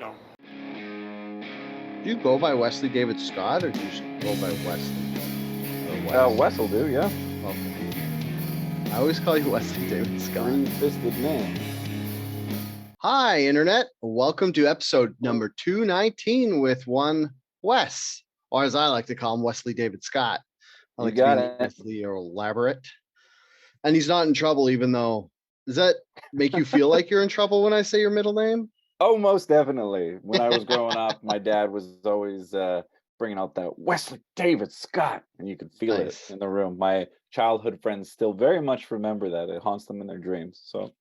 know. Do you go by Wesley David Scott, or do you go by Wesley? Or Wes will do, yeah. Okay. I always call you Wesley David Scott. Three-fisted man. Hi, Internet. Welcome to episode number 219 with one Wes, or as I like to call him, Wesley David Scott. I like to be needlessly elaborate. And he's not in trouble, even though... Does that make you feel like you're in trouble when I say your middle name? Oh, most definitely. When I was growing up, my dad was always bringing out that Wesley David Scott, and you could feel it in the room. My childhood friends still very much remember that. It haunts them in their dreams. So,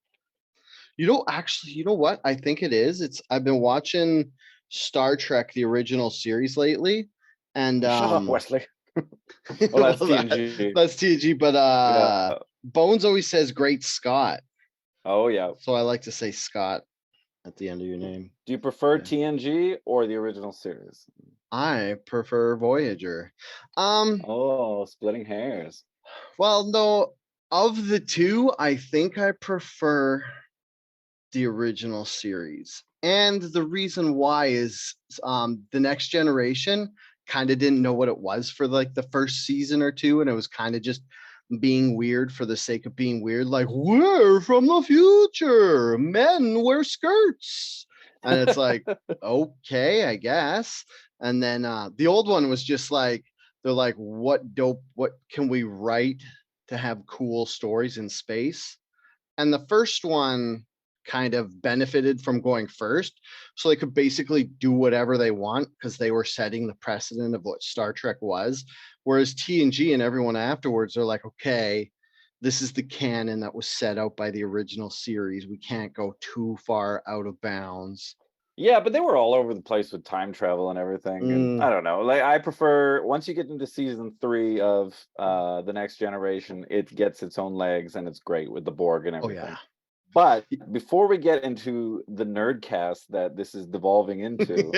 you know what? I think it is. I've been watching Star Trek, the original series lately, and shut up, Wesley. Well, that's TNG. That's TNG, but yeah. Bones always says "Great Scott." Oh yeah. So I like to say Scott at the end of your name. Do you prefer TNG or the original series? I prefer Voyager. Splitting hairs. Well, no, of the two, I think I prefer the original series. And the reason why is the Next Generation kind of didn't know what it was for like the first season or two, and it was kind of just being weird for the sake of being weird, like, we're from the future, men wear skirts, and it's like, okay, I guess. And then the old one was just like, they're like, what can we write to have cool stories in space? And the first one kind of benefited from going first, so they could basically do whatever they want because they were setting the precedent of what Star Trek was. Whereas TNG and everyone afterwards are like, okay, this is the canon that was set out by the original series. We can't go too far out of bounds. Yeah, but they were all over the place with time travel and everything. And I don't know. Like, I prefer, once you get into season 3 of the Next Generation, it gets its own legs and it's great with the Borg and everything. Oh, yeah. But before we get into the nerdcast that this is devolving into,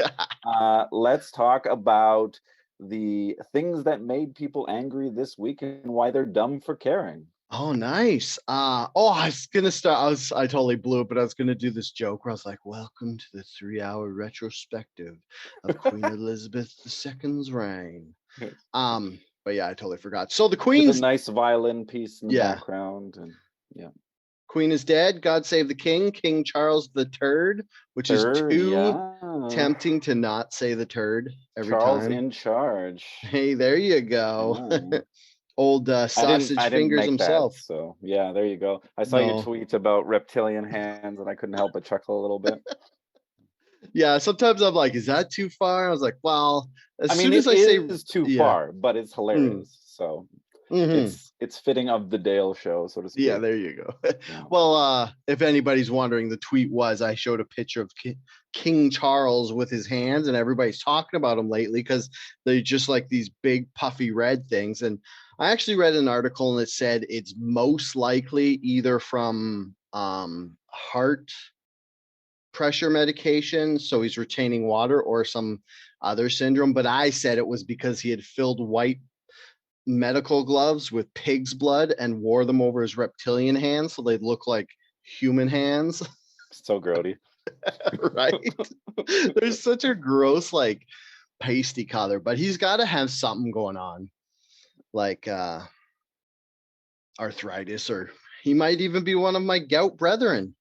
let's talk about the things that made people angry this week and why they're dumb for caring. Oh, nice. I was gonna start. I totally blew it, but I was gonna do this joke where I was like, "Welcome to the 3-hour retrospective of Queen Elizabeth II's reign." But yeah, I totally forgot. So the Queen's with a nice violin piece in the background, and Queen is dead. God save the King. King Charles III, which is too tempting to not say the turd every Charles time. in charge. Hey, there you go. Old sausage fingers himself. So yeah, there you go. I saw your tweet about reptilian hands, and I couldn't help but chuckle a little bit. Yeah, sometimes I'm like, is that too far? I was like, well, as soon as I say it's too far, but it's hilarious. So it's fitting of the Dale show, so to speak. Yeah, there you go. Well, if anybody's wondering, the tweet was I showed a picture of King Charles with his hands, and everybody's talking about him lately because they're just like these big puffy red things. And I actually read an article and it said it's most likely either from heart pressure medication, so he's retaining water, or some other syndrome. But I said it was because he had filled white medical gloves with pig's blood and wore them over his reptilian hands so they'd look like human hands. So grody. Right? There's such a gross, like, pasty color, but he's got to have something going on, like arthritis, or he might even be one of my gout brethren.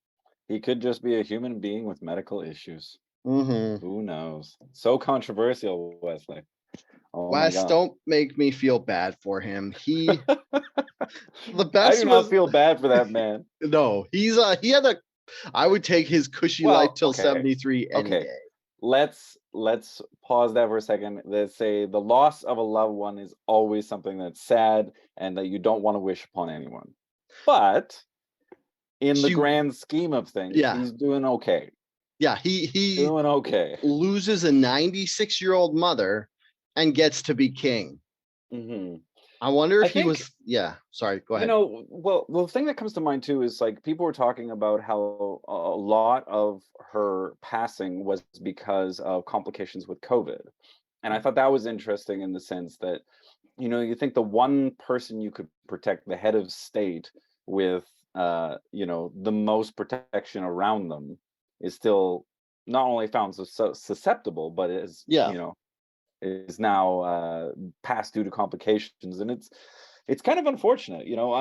He could just be a human being with medical issues. Who knows? So controversial, Wesley. Wes, don't make me feel bad for him. The best. I do not feel bad for that man. No, he had I would take his cushy life till 73 any day. Let's pause that for a second. Let's say the loss of a loved one is always something that's sad and that you don't want to wish upon anyone. But in the grand scheme of things, he's doing okay. Yeah, he doing okay. Loses a 96-year-old mother and gets to be king. I wonder if he was. Yeah, sorry, go ahead. Well, the thing that comes to mind too is, like, people were talking about how a lot of her passing was because of complications with COVID. And I thought that was interesting in the sense that, you think the one person you could protect, the head of state, with, the most protection around them is still not only found so susceptible, but is, Yeah. you know, is now past due to complications, and it's kind of unfortunate. You know,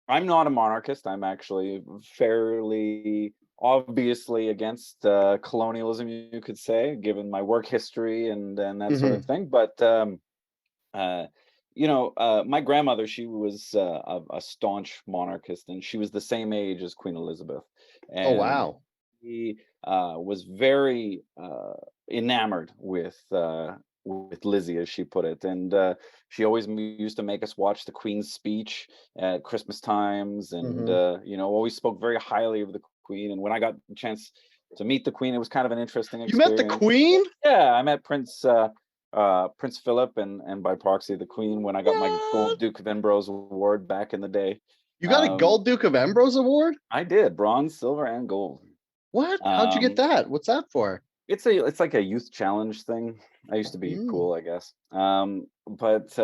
I'm not a monarchist. I'm actually fairly obviously against colonialism, you could say, given my work history and that sort Hmm. of thing. But uh, my grandmother, she was a staunch monarchist, and she was the same age as Queen Elizabeth, Oh, and wow. he was very enamored with Lizzie, as she put it, and she always used to make us watch the Queen's speech at Christmas times, and Hmm. always spoke very highly of the Queen. And when I got the chance to meet the Queen, it was kind of an interesting You met the experience. Queen? Yeah, I met Prince Philip and by proxy the Queen when I got my What? Gold Duke of Ambrose award back in the day. You got a Um, Gold Duke of Ambrose award? I did bronze, silver, and gold. What? How'd you get Um, that? What's that for? it's like a youth challenge thing. I used to be Mm. cool, I guess. But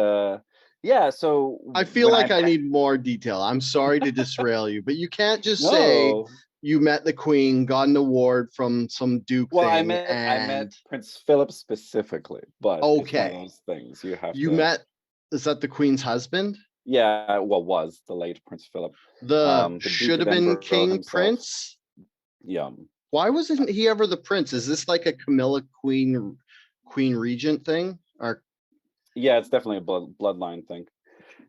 yeah, so I feel when I like I met, need more detail. I'm sorry to disrail you, but you can't just say no, you met the Queen, got an award from some Duke well, thing, I met and Prince Philip specifically, but it's one of okay. those things you have You to. met, is that the Queen's husband? Yeah, well, was the late Prince Philip, The the Duke should of have been Edinburgh King himself. Prince? Yeah. Why wasn't he ever the prince? Is this like a Camilla Queen Regent thing? Or Yeah, it's definitely a bloodline thing.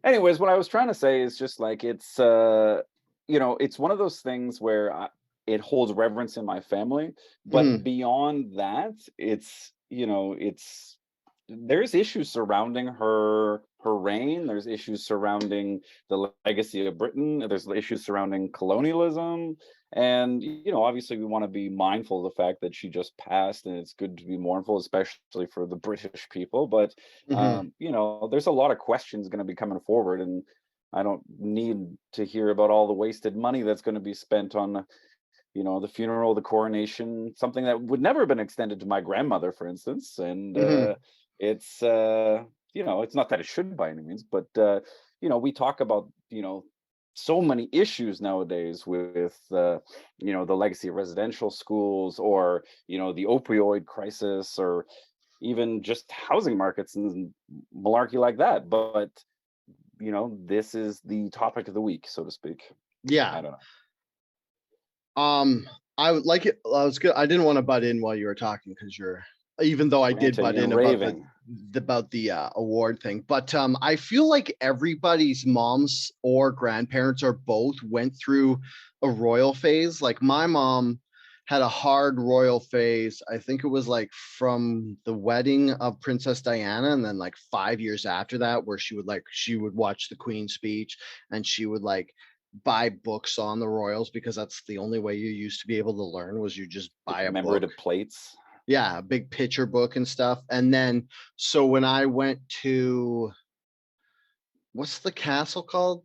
Anyways, what I was trying to say is just like it's one of those things where it holds reverence in my family, but Mhm, beyond that, it's there's issues surrounding her reign. There's issues surrounding the legacy of Britain. There's issues surrounding colonialism, and obviously we want to be mindful of the fact that she just passed, and it's good to be mournful, especially for the British people. But mhm, there's a lot of questions going to be coming forward, and I don't need to hear about all the wasted money that's going to be spent on the funeral, the coronation, something that would never have been extended to my grandmother, for instance. And mhm. it's it's not that it should by any means, but we talk about so many issues nowadays with the legacy of residential schools, or the opioid crisis, or even just housing markets and malarkey like that. But this is the topic of the week, so to speak. Yeah. I don't know. I would like it. I was good. I didn't want to butt in while you were talking because you're, even though I did Ranting butt in and about the raving. award thing. But I feel like everybody's moms or grandparents or both went through a royal phase. Like my mom had a hard royal phase. I think it was like from the wedding of Princess Diana, and then like 5 years after that, where she would watch the Queen's speech, and she would like buy books on the royals because that's the only way you used to be able to learn, was you just The buy a book. commemorative plates. Yeah, a big picture book and stuff. And then so when I went to, what's the castle called?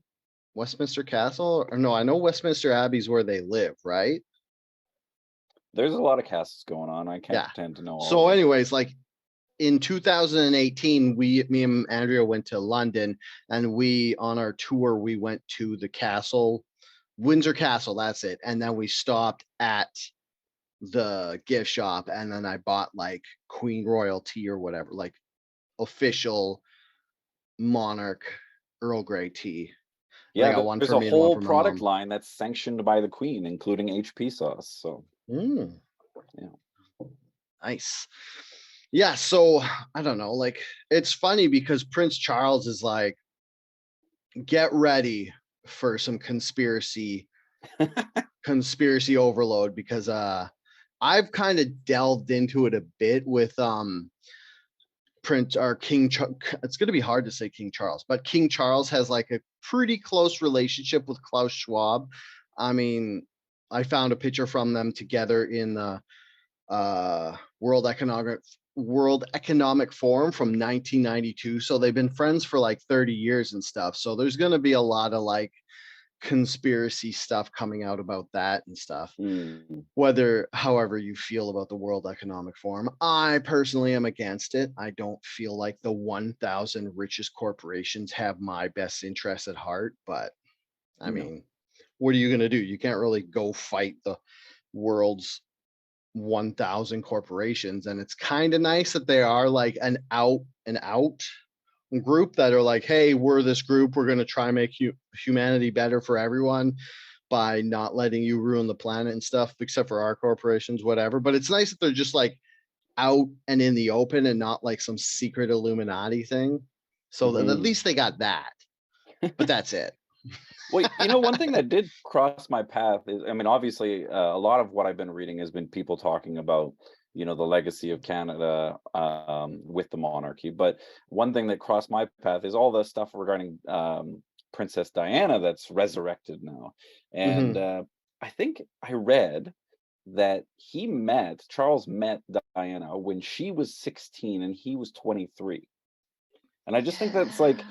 Westminster Castle? Or no, I know Westminster Abbey's where they live, right? There's a lot of casts going on. I can't Yeah. pretend to know all of So them. anyways, like in 2018, me and Andrea went to London, and we, on our tour, we went to the castle, Windsor Castle, that's it. And then we stopped at the gift shop, and then I bought like Queen Royal tea or whatever, like official monarch Earl Grey tea. And I Yeah, got one there's for a me and one whole for my product mom. line that's sanctioned by the Queen, including HP sauce. So, Mm, yeah. nice. Yeah, so I don't know, like it's funny because Prince Charles is like, get ready for some conspiracy overload, because I've kind of delved into it a bit with Prince or it's going to be hard to say King Charles, but King Charles has like a pretty close relationship with Klaus Schwab. I mean, I found a picture from them together in the World Economic Forum from 1992. So they've been friends for like 30 years and stuff. So there's going to be a lot of like conspiracy stuff coming out about that and stuff. Mm, Whether, however you feel about the World Economic Forum, I personally am against it. I don't feel like the 1,000 richest corporations have my best interests at heart. But I no. mean, what are you going to do? You can't really go fight the world's 1,000 corporations, and it's kind of nice that they are like an out and out group that are like, hey, we're this group, we're going to try and make humanity better for everyone by not letting you ruin the planet and stuff, except for our corporations, whatever. But it's nice that they're just like out and in the open and not like some secret Illuminati thing. So at least they got that. But that's it. Well, one thing that did cross my path is, I mean, obviously, a lot of what I've been reading has been people talking about, the legacy of Canada with the monarchy. But one thing that crossed my path is all the stuff regarding Princess Diana that's resurrected now. And I think I read that Charles met Diana when she was 16 and he was 23. And I just think that's like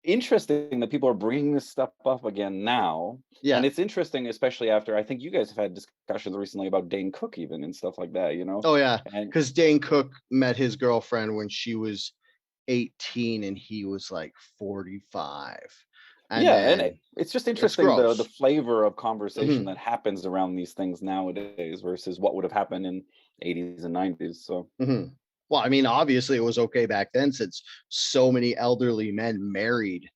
interesting that people are bringing this stuff up again now. Yeah. And it's interesting, especially after I think you guys have had discussions recently about Dane Cook even and stuff like that, Oh yeah, And because Dane Cook met his girlfriend when she was 18 and he was like 45. And then it's just it's interesting the gross. flavor of conversation that happens around these things nowadays versus what would have happened in 80s and 90s. So Well, I mean, obviously it was okay back then since so many elderly men married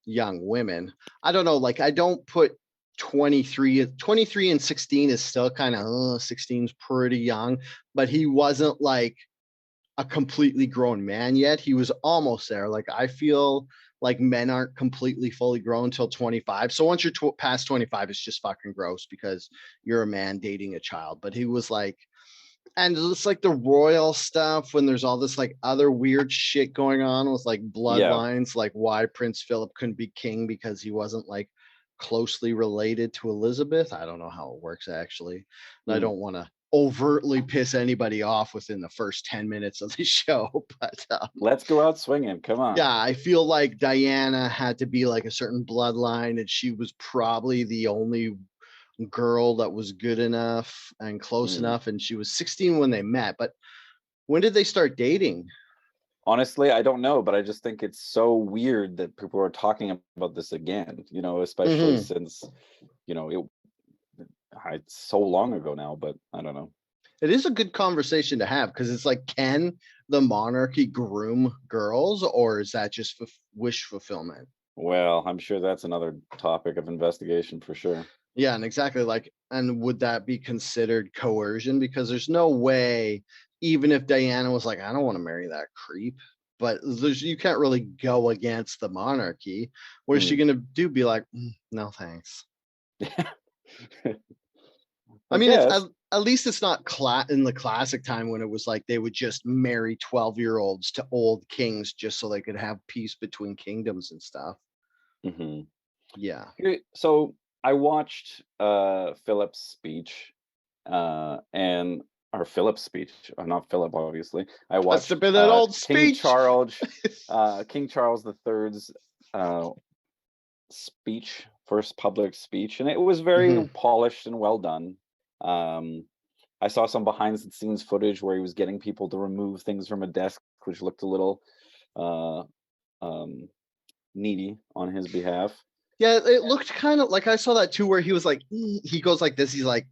young women. I don't know, like I don't put 23 and 16 is still kind of 16's pretty young, but he wasn't like a completely grown man yet. He was almost there. Like I feel like men aren't completely fully grown until 25. So once you're past 25, it's just fucking gross because you're a man dating a child. But he was like, and it's like the royal stuff when there's all this like other weird shit going on with like bloodlines, like why Prince Philip couldn't be king because he wasn't like closely related to Elizabeth. I don't know how it works actually. I don't want to overtly piss anybody off within the first 10 minutes of the show, but let's go out swinging. Come on. yeah, I feel like Diana had to be like a certain bloodline and she was probably the only girl that was good enough and close enough, and she was 16 when they met. But when did they start dating? Honestly, I don't know, but I just think it's so weird that people are talking about this again, especially since it's so long ago now, but I don't know. It is a good conversation to have because it's like, can the monarchy groom girls, or is that just wish fulfillment? Well, I'm sure that's another topic of investigation for sure. Yeah, and exactly, like, and would that be considered coercion? Because there's no way, even if Diana was like, I don't want to marry that creep, but you can't really go against the monarchy. What is she gonna do? Be like, no thanks. I mean, it's at least it's not in the classic time when it was like they would just marry 12-year-olds to old kings just so they could have peace between kingdoms and stuff. Yeah. So I watched Philip's speech, or Philip's speech. Not Philip, obviously. I watched that old King speech. King Charles III's speech, first public speech, and it was very polished and well done. I saw some behind the scenes footage where he was getting people to remove things from a desk, which looked a little needy on his behalf. Yeah, it looked kind of like, I saw that too, where he was like, he goes like this, he's like,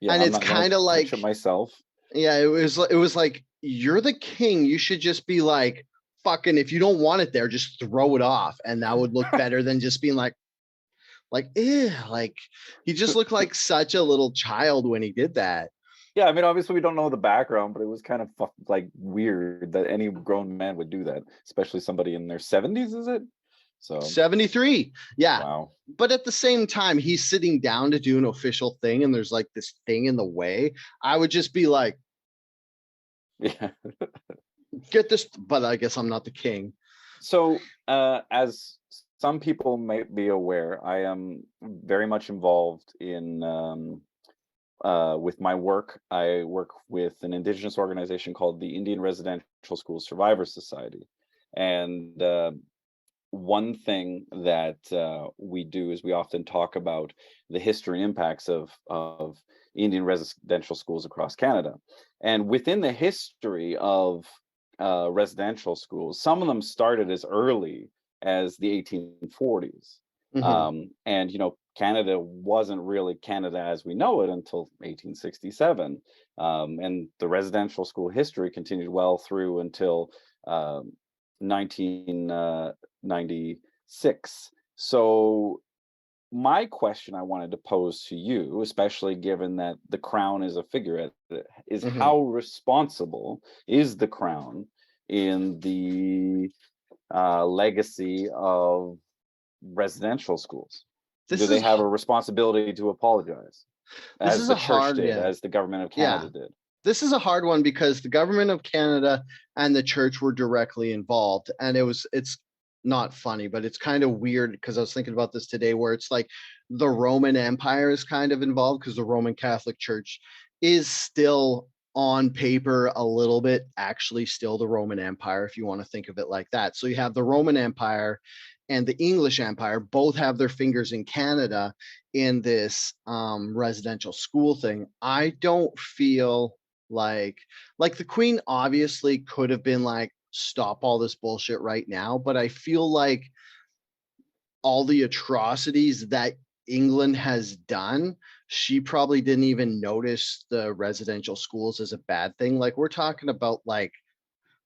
yeah, and it's kind of like myself. Yeah, it was like, you're the king, you should just be like, fucking, if you don't want it there, just throw it off, and that would look better than just being like eh, like he just looked like such a little child when he did that. Yeah, I mean, obviously we don't know the background, but it was kind of like weird that any grown man would do that, especially somebody in their 70s, is it? So 73. Yeah. Wow. But at the same time, he's sitting down to do an official thing and there's like this thing in the way. I would just be like, yeah, get this, but I guess I'm not the king. So as some people may be aware, I am very much involved in with my work. I work with an Indigenous organization called the Indian Residential School Survivors Society. And one thing that we do is we often talk about the history and impacts of Indian residential schools across Canada. And within the history of residential schools, some of them started as early as the 1840s. Mhm. And Canada wasn't really Canada as we know it until 1867, and the residential school history continued well through until 1996. So my question I wanted to pose to you, especially given that the crown is a figurehead, is Mhm. how responsible is the crown in the legacy of residential schools? Do This they is have h a responsibility to apologize, this as is the a church hard did, yeah. as the government of Yeah. Canada did? This is a hard one because the government of Canada and the church were directly involved, and it's not funny, but it's kind of weird because I was thinking about this today where it's like the Roman Empire is kind of involved because the Roman Catholic Church is still on paper a little bit actually still the Roman Empire if you want to think of it like that. So you have the Roman Empire and the English Empire both have their fingers in Canada in this residential school thing. I don't feel like the queen obviously could have been like stop all this bullshit right now, but I feel like all the atrocities that England has done, she probably didn't even notice the residential schools as a bad thing. Like we're talking about like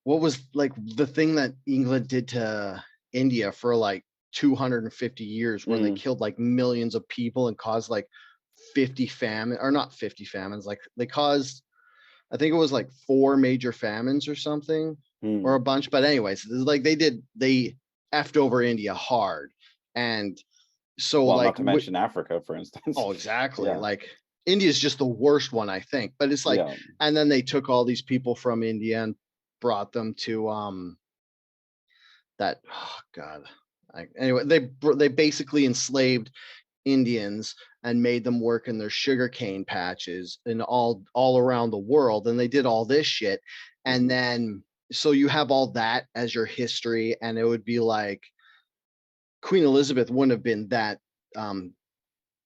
what was like the thing that England did to India for like 250 years where they Mm, killed like millions of people and caused like 50 famine or not 50 famines, like they caused I think it was like 4 major famines or something, or a mm. bunch. But anyways, like they effed over India hard, and so Well, like not to mention Africa, for instance. oh exactly Yeah, like India is just the worst one I think. But it's like, yeah. and then they took all these people from India and brought them to that oh god. Anyway, they basically enslaved Indians and made them work in their sugarcane patches and all around the world, and they did all this shit. And Hmm. then so you have all that as your history, and it would be like Queen Elizabeth wouldn't have been that um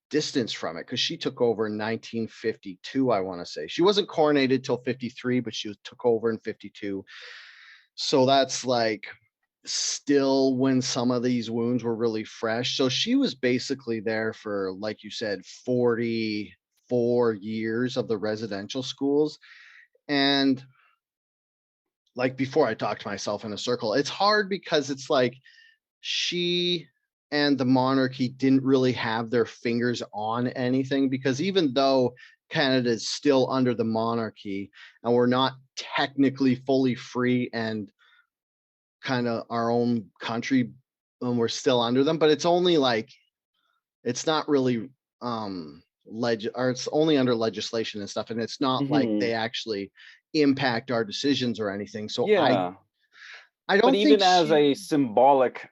distance from it because she took over in 1952, I want to say. She wasn't coronated till 53, but took over in 52. So that's like still when some of these wounds were really fresh. So she was basically there for, like you said, 44 years of the residential schools. And like before I talk to myself in a circle, it's hard because it's like she and the monarchy didn't really have their fingers on anything because even though Canada is still under the monarchy and we're not technically fully free and kind of our own country and we're still under them, but it's only like it's not really or it's only under legislation and stuff, and it's not like Hmm. they actually impact our decisions or anything. So Yeah. I But don't think even as she a symbolic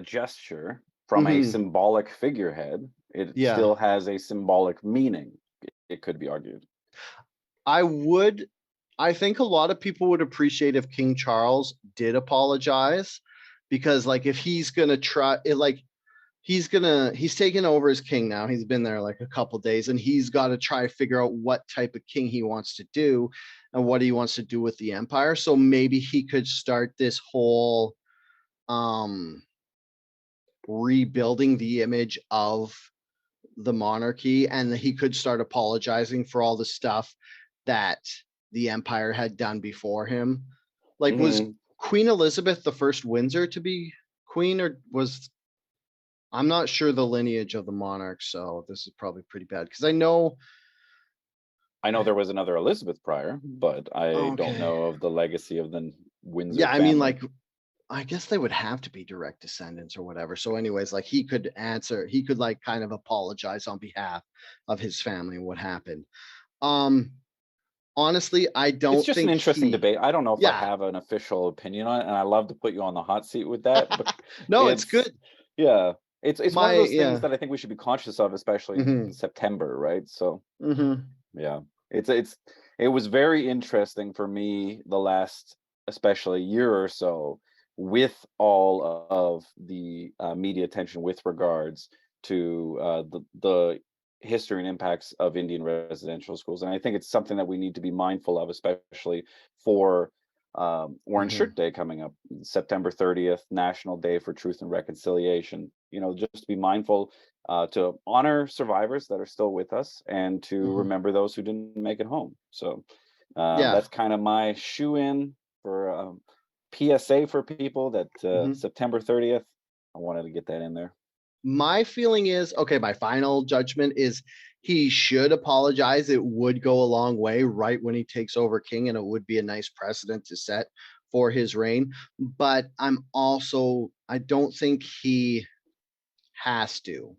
gesture from a Mhm. symbolic figurehead, it Yeah. still has a symbolic meaning, it could be argued. I would I think a lot of people would appreciate if King Charles did apologize because like if he's gonna try it like he's taken over as king now. He's been there like a couple days and he's got to try to figure out what type of king he wants to do and what he wants to do with the empire. So maybe he could start this whole um rebuilding the image of the monarchy and he could start apologizing for all the stuff that the empire had done before him. Like was Hmm. Queen Elizabeth the first Windsor to be queen or was I'm not sure the lineage of the monarch, so this is probably pretty bad because I know. I know there was another Elizabeth prior, but I don't Okay. know of the legacy of the Windsor Yeah, I mean, family. like, I guess they would have to be direct descendants or whatever. So, anyways, like he could like kind of apologize on behalf of his family and what happened. Um, honestly, I It's don't just an think interesting he. debate. I don't know if I Yeah. have an official opinion on it, and I love to put you on the hot seat with that. But No, it's it's good. yeah, it's one of My those things yeah. that I think we should be conscious of, especially in Mhm. September, right? So Mhm. yeah, it was very interesting for me the last, especially year or so, with all of the media attention with regards to the history and impacts of Indian residential schools, and I think it's something that we need to be mindful of, especially for Orange Mhm. Shirt Day coming up, September 30th, National Day for Truth and Reconciliation. just be mindful to honor survivors that are still with us and to Mhm. remember those who didn't make it home. So Yeah. that's kind of my shoe in for PSA for people that Mhm. September 30th. I wanted to get that in there. My feeling is, okay, my final judgment is he should apologize. It would go a long way right when he takes over king, and it would be a nice precedent to set for his reign. But I don't think he has to,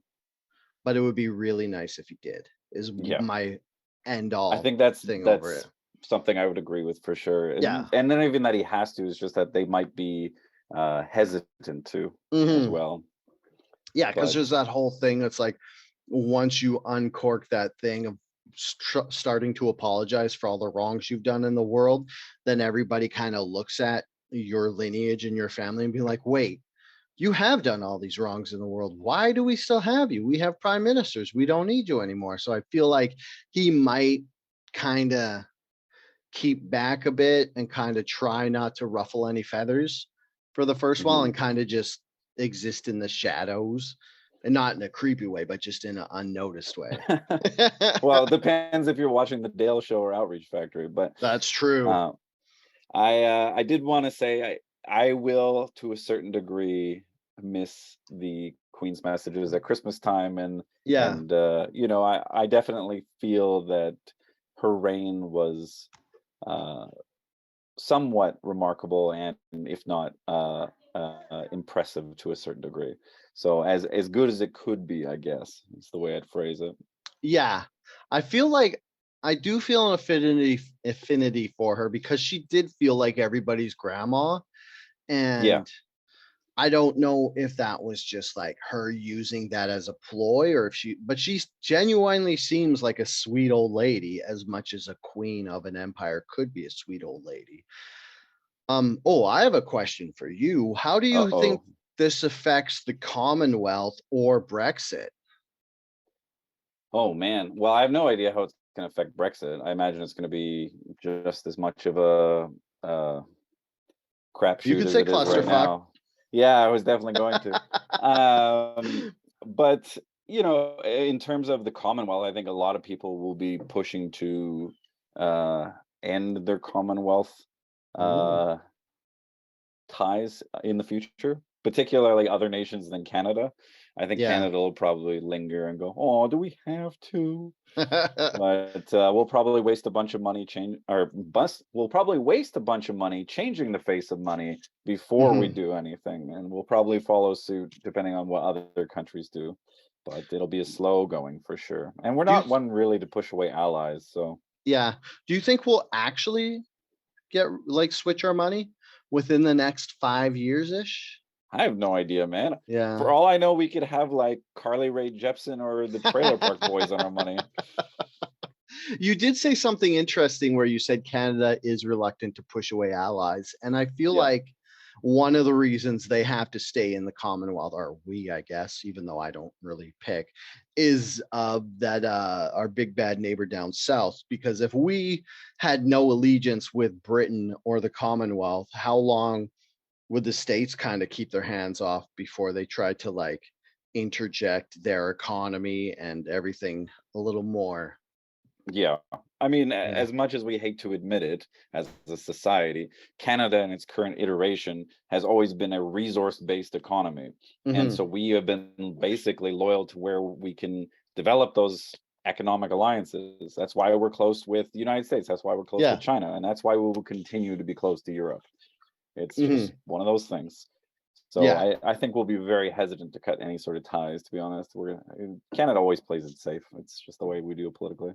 but it would be really nice if he did, is Yeah. my end I all think that's thing over it. that's something I would agree with for sure. Yeah. And then even that he has to is just that they might be hesitant to as Hmm. well. Yeah, because But there's that whole thing that's like, once you uncork that thing of starting to apologize for all the wrongs you've done in the world, then everybody kind of looks at your lineage and your family and be like, wait, you have done all these wrongs in the world. Why do we still have you? We have prime ministers. We don't need you anymore. So I feel like he might kind of keep back a bit and kind of try not to ruffle any feathers for the first while mhm. and kind of just exist in the shadows, and not in a creepy way, but just in an unnoticed way. Well, it depends if you're watching the Dale Show or Outreach Factory. But That's true. uh, I did want to say I will to a certain degree miss the Queen's messages at Christmas time, Yeah. and I definitely feel that her reign was uh, somewhat remarkable, and if not impressive to a certain degree. So as good as it could be, I guess is the way I'd phrase it. Yeah. I feel like I do feel an affinity for her because she did feel like everybody's grandma. Yeah. And I don't know if that was just like her using that as a ploy, or if but she genuinely seems like a sweet old lady, as much as a queen of an empire could be a sweet old lady. Oh, I have a question for you. How do you think Uh-oh. this affects the Commonwealth or Brexit? Oh man. Well, I have no idea how it's going to affect Brexit. I imagine it's going to be just as much of a You crapshoot could as say it is right clusterfuck. now. Yeah, I was definitely going to. But in terms of the Commonwealth, I think a lot of people will be pushing to uh, end their Commonwealth Ooh. uh, ties in the future, particularly other nations than Canada. I think Yeah. Canada will probably linger and go, "Oh, do we have to?" But we'll probably waste a bunch of money we'll probably waste a bunch of money changing the face of money before we Mhm. do anything, and we'll probably follow suit depending on what other countries do. But it'll be a slow going for sure. And we're Do you not one really to push away allies, so Yeah. Do you think we'll actually get like switch our money within the next 5 years ish? I have no idea, man. Yeah. For all I know, we could have like Carly Rae Jepsen or the Trailer Park Boys on our money. You did say something interesting where you said Canada is reluctant to push away allies. And I feel Yeah. like one of the reasons they have to stay in the Commonwealth, or we, I guess, even though I don't really pick, is that our big bad neighbor down south. Because if we had no allegiance with Britain or the Commonwealth, how long would the states kind of keep their hands off before they tried to like interject their economy and everything a little more? Yeah. I mean, Yeah. as much as we hate to admit it as a society, Canada in its current iteration has always been a resource-based economy. And Hmm. so we have been basically loyal to where we can develop those economic alliances. That's why we're close with the United States. That's why we're close with Yeah. China. And that's why we will continue to be close to Europe. It's Hmm. just one of those things. So Yeah. I think we'll be very hesitant to cut any sort of ties, to be honest. Canada always plays it safe. It's just the way we do it politically.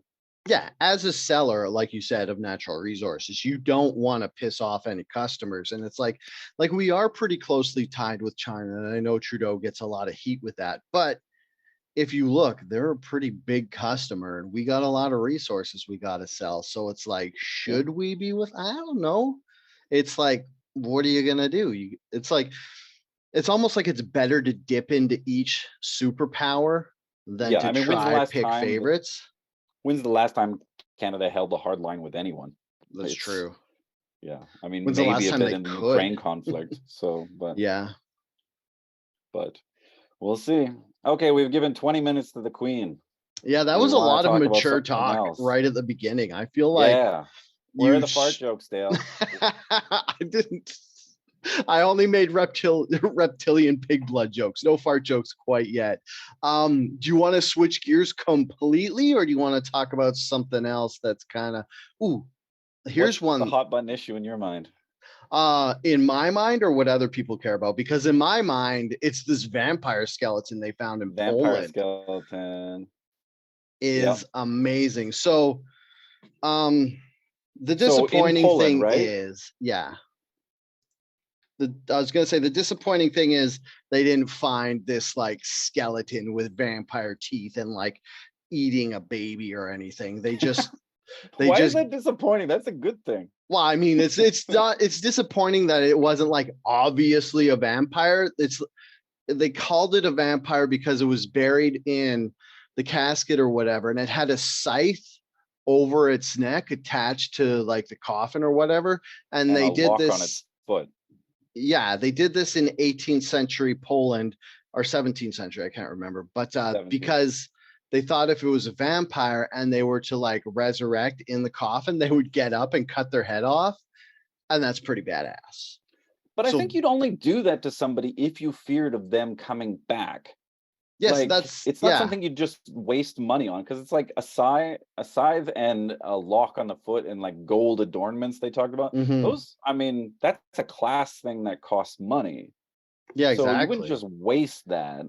Yeah. As a seller, like you said, of natural resources, you don't want to piss off any customers. And it's like we are pretty closely tied with China. And I know Trudeau gets a lot of heat with that. But if you look, they're a pretty big customer and we got a lot of resources we got to sell. So it's like, Yeah. should we be with? I don't know. It's like, what are you going to do? It's like, it's almost like it's better to dip into each superpower than Yeah, to I mean, try pick favorites. when's the last time Canada held a hard line with anyone? That's It's true. yeah. I mean, When's the maybe last a time bit they in the could? Ukraine conflict. So, Yeah. but We'll see. Okay, we've given 20 minutes to the Queen. Yeah, that Do we was a want lot to of talk about mature something talk else? right at the beginning. I feel like Yeah. Where are you the fart jokes, Dale? I didn't. I only made reptilian pig blood jokes. No fart jokes quite yet. Do you want to switch gears completely, or do you want to talk about something else that's kind of? Ooh, What's here's the one. hot button issue in your mind? In my mind, or what other people care about? Because in my mind, it's this vampire skeleton they found in Vampire Poland skeleton. Yep. is amazing. So, um, the So in disappointing Poland, thing right? is, yeah. I was gonna say the disappointing thing is they didn't find this like skeleton with vampire teeth and like eating a baby or anything. They Why is just that disappointing? That's a good thing. well, I mean, it's not it's disappointing that it wasn't like obviously a vampire. It's they called it a vampire because it was buried in the casket or whatever, and it had a scythe over its neck attached to like the coffin or whatever. And And a they did lock on this, its foot. yeah, they did this in 18th century Poland or 17th century, I can't remember, but 17. because they thought if it was a vampire and they were to like resurrect in the coffin, they would get up and cut their head off, and that's pretty badass. But I So think you'd only do that to somebody if you feared of them coming back. yes, Like, that's it's not yeah. something you just waste money on because it's like a scythe and a lock on the foot and like gold adornments they talked about. Hmm. Those, I mean, that's a class thing that costs money. Yeah, So you wouldn't exactly. just waste that.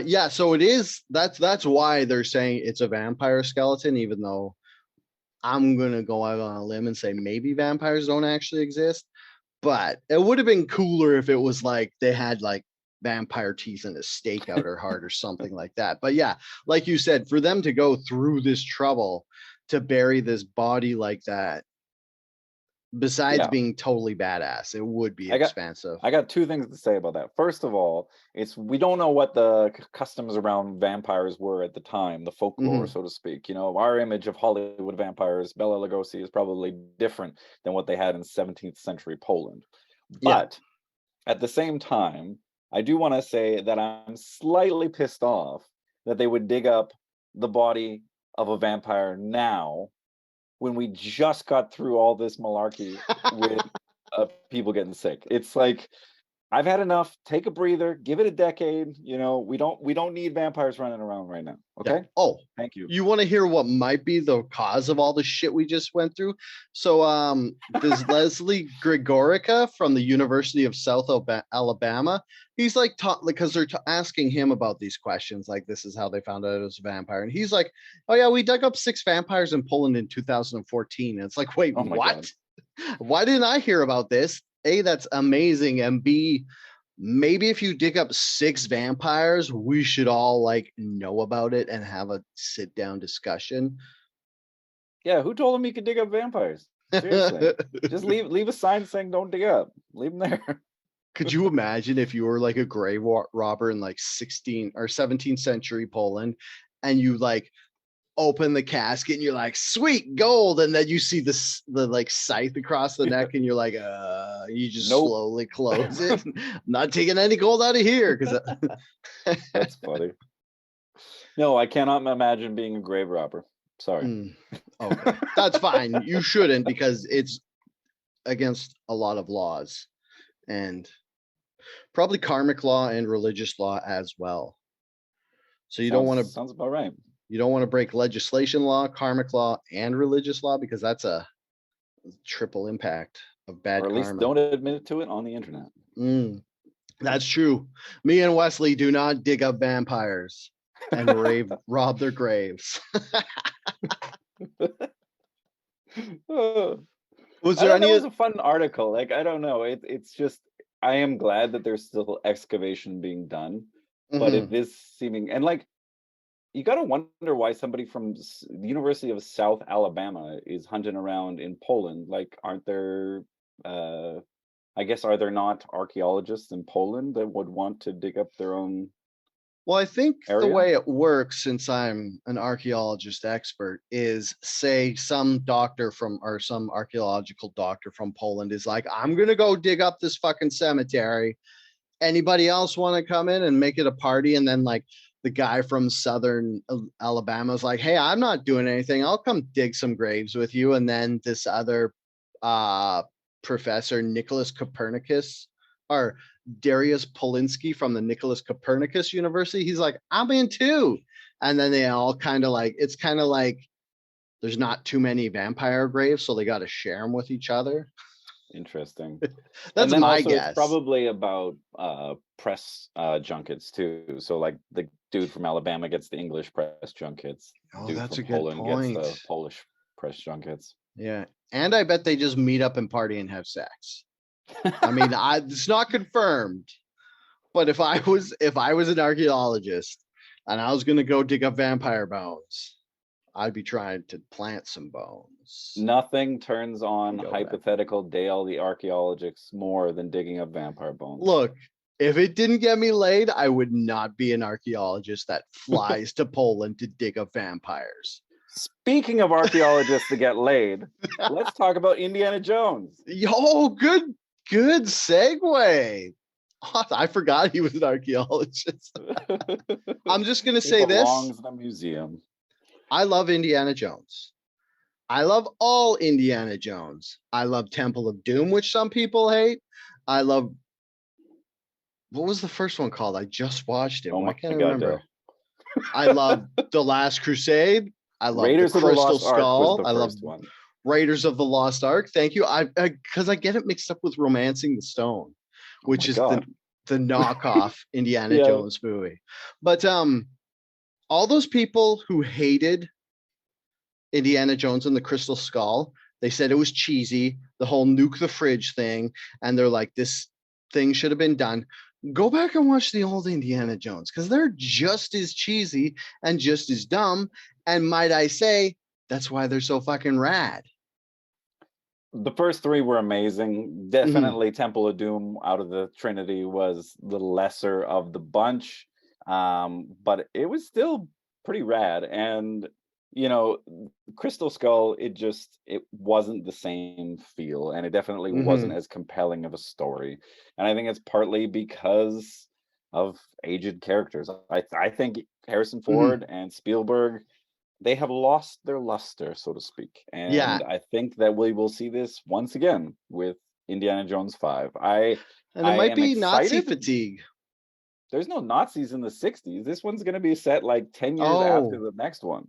Yeah, so it is. That's why they're saying it's a vampire skeleton, even though I'm gonna go out on a limb and say maybe vampires don't actually exist. But it would have been cooler if it was like they had like vampire teeth and a stake out her heart or something like that. But yeah, like you said, for them to go through this trouble to bury this body like that, besides Yeah. being totally badass, it would be I got expensive. I got two things to say about that. First of all, it's we don't know what the customs around vampires were at the time, the folklore, Hmm. so to speak. You know, our image of Hollywood vampires, Bela Lugosi, is probably different than what they had in 17th century Poland. Yeah. But at the same time, I do want to say that I'm slightly pissed off that they would dig up the body of a vampire now when we just got through all this malarkey with people getting sick. It's like I've had enough. Take a breather. Give it a decade. You know, we don't need vampires running around right now. Yeah. Okay. Oh, Thank you. you want to hear what might be the cause of all the shit we just went through? So, this Leslie Gregorica from the University of South Alabama, he's like, because they're asking him about these questions, like this is how they found out it was a vampire, and he's like, "Oh yeah, we dug up 6 vampires in Poland in 2014." And it's like, wait, Oh my god. what? Why didn't I hear about this? A, that's amazing, and B, maybe if you dig up 6 vampires, we should all like know about it and have a sit down discussion. Yeah. Who told him he could dig up vampires? Seriously. Just leave a sign saying don't dig up. Leave them there. Could you imagine if you were like a grave robber in like 16 or 17th century Poland, and you like open the casket and you're like, sweet gold, and then you see the like scythe across the neck and you're like, you just Nope. slowly close it. I'm not taking any gold out of here because That's funny. No, I cannot imagine being a grave robber. Sorry. okay, that's fine. You shouldn't, because it's against a lot of laws and probably karmic law and religious law as well. So Sounds about right. you don't want to break legislation law, karmic law, and religious law, because that's a triple impact of Or bad at least karma. don't admit to it on the internet. That's true. Me and Wesley do not dig up vampires and rob their graves. Oh, Was I there thought that any? was a fun article. Like, I don't know. It's just I am glad that there's still excavation being done, but it Mhm. is seeming and like you got to wonder why somebody from the University of South Alabama is hunting around in Poland. Like, aren't there? Uh, I guess are there not archaeologists in Poland that would want to dig up their own Well, I think the area? way it works, since I'm an archaeologist expert, is say some doctor from or some archaeological doctor from Poland is like, I'm gonna go dig up this fucking cemetery. anybody else want to come in and make it a party? And then like the guy from Southern Alabama is like, hey, I'm not doing anything. I'll come dig some graves with you. And then this other professor, Nicholas Copernicus, or Darius Polinsky from the Nicholas Copernicus University, he's like, I'm in too. And then they all kind of like, it's kind of like there's not too many vampire graves, so they got to share them with each other. Interesting. That's And then my also it's guess. probably about press junkets too. So like the dude from Alabama gets the English press junkets. Oh, Dude that's from a good Poland gets point. the Polish press junkets. Yeah. And I bet they just meet up and party and have sex. I mean, it's not confirmed, but if I was an archaeologist and I was gonna go dig up vampire bones, I'd be trying to plant some bones. Nothing turns on Go back. hypothetical Dale the archaeologist more than digging up vampire bones. Look, if it didn't get me laid, I would not be an archaeologist that flies to Poland to dig up vampires. Speaking of archaeologists that get laid, let's talk about Indiana Jones. Yo, good segue. Oh, I forgot he was an archaeologist. I'm just gonna say this. Belongs in a museum. I love Indiana Jones. I love all Indiana Jones. I love Temple of Doom, which some people hate. I love, what was the first one called? I just watched it. Why can't I remember? I love The Last Crusade. I love Raiders the of the Crystal Lost Ark Skull. was the I love first one. Raiders of the Lost Ark. Thank you. Because I get it mixed up with Romancing the Stone, which is the knockoff Indiana Jones movie. But all those people who hated Indiana Jones and the Crystal Skull, they said it was cheesy, the whole nuke the fridge thing, and they're like, this thing should have been done. Go back and watch the old Indiana Jones, because they're just as cheesy and just as dumb. And might I say, that's why they're so fucking rad. The first three were amazing. Definitely Temple of Doom out of the Trinity was the lesser of the bunch. But it was still pretty rad. And you know, Crystal Skull, it wasn't the same feel, and it definitely wasn't as compelling of a story. And I think it's partly because of aged characters. I think Harrison Ford and Spielberg, they have lost their luster, so to speak. And I think that we will see this once again with Indiana Jones 5. And it might be Nazi fatigue. There's no Nazis in the 60s. This one's going to be set like 10 years after the next one.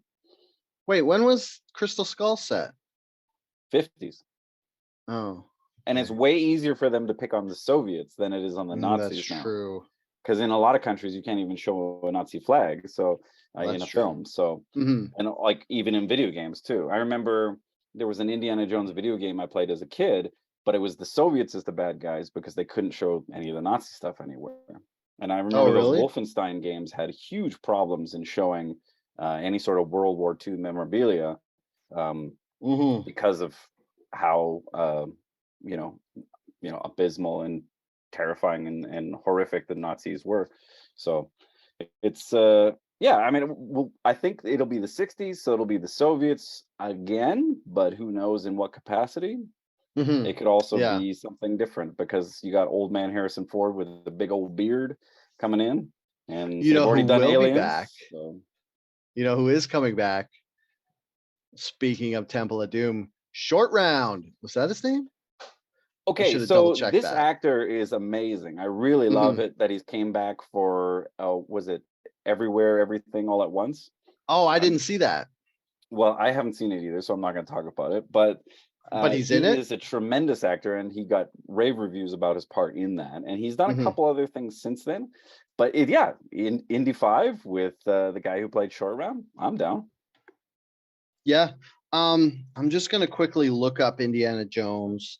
Wait, when was Crystal Skull set? 50s. Oh. And it's way easier for them to pick on the Soviets than it is on the Nazis. That's true. Because in a lot of countries, you can't even show a Nazi flag in a film. So, and like even in video games too. I remember there was an Indiana Jones video game I played as a kid, but it was the Soviets as the bad guys because they couldn't show any of the Nazi stuff anywhere. And I remember those Wolfenstein games had huge problems in showing any sort of World War II memorabilia because of how abysmal and terrifying and horrific the Nazis were. So it's I mean, I think it'll be the 60s, so it'll be the Soviets again, but who knows in what capacity. It could also be something different because you got old man Harrison Ford with the big old beard coming in, and they've already done Aliens. Be back. So. You know who is coming back? Speaking of Temple of Doom, Short Round. Was that his name? Okay, so this actor is amazing. I really love it that he's came back for, was it Everywhere, Everything, All at Once? Oh, I didn't see that. Well, I haven't seen it either, so I'm not going to talk about it. But he's in it? He is a tremendous actor, and he got rave reviews about his part in that. And he's done a couple other things since then. But in Indy 5 with the guy who played Short Round, I'm down. Yeah. I'm just going to quickly look up Indiana Jones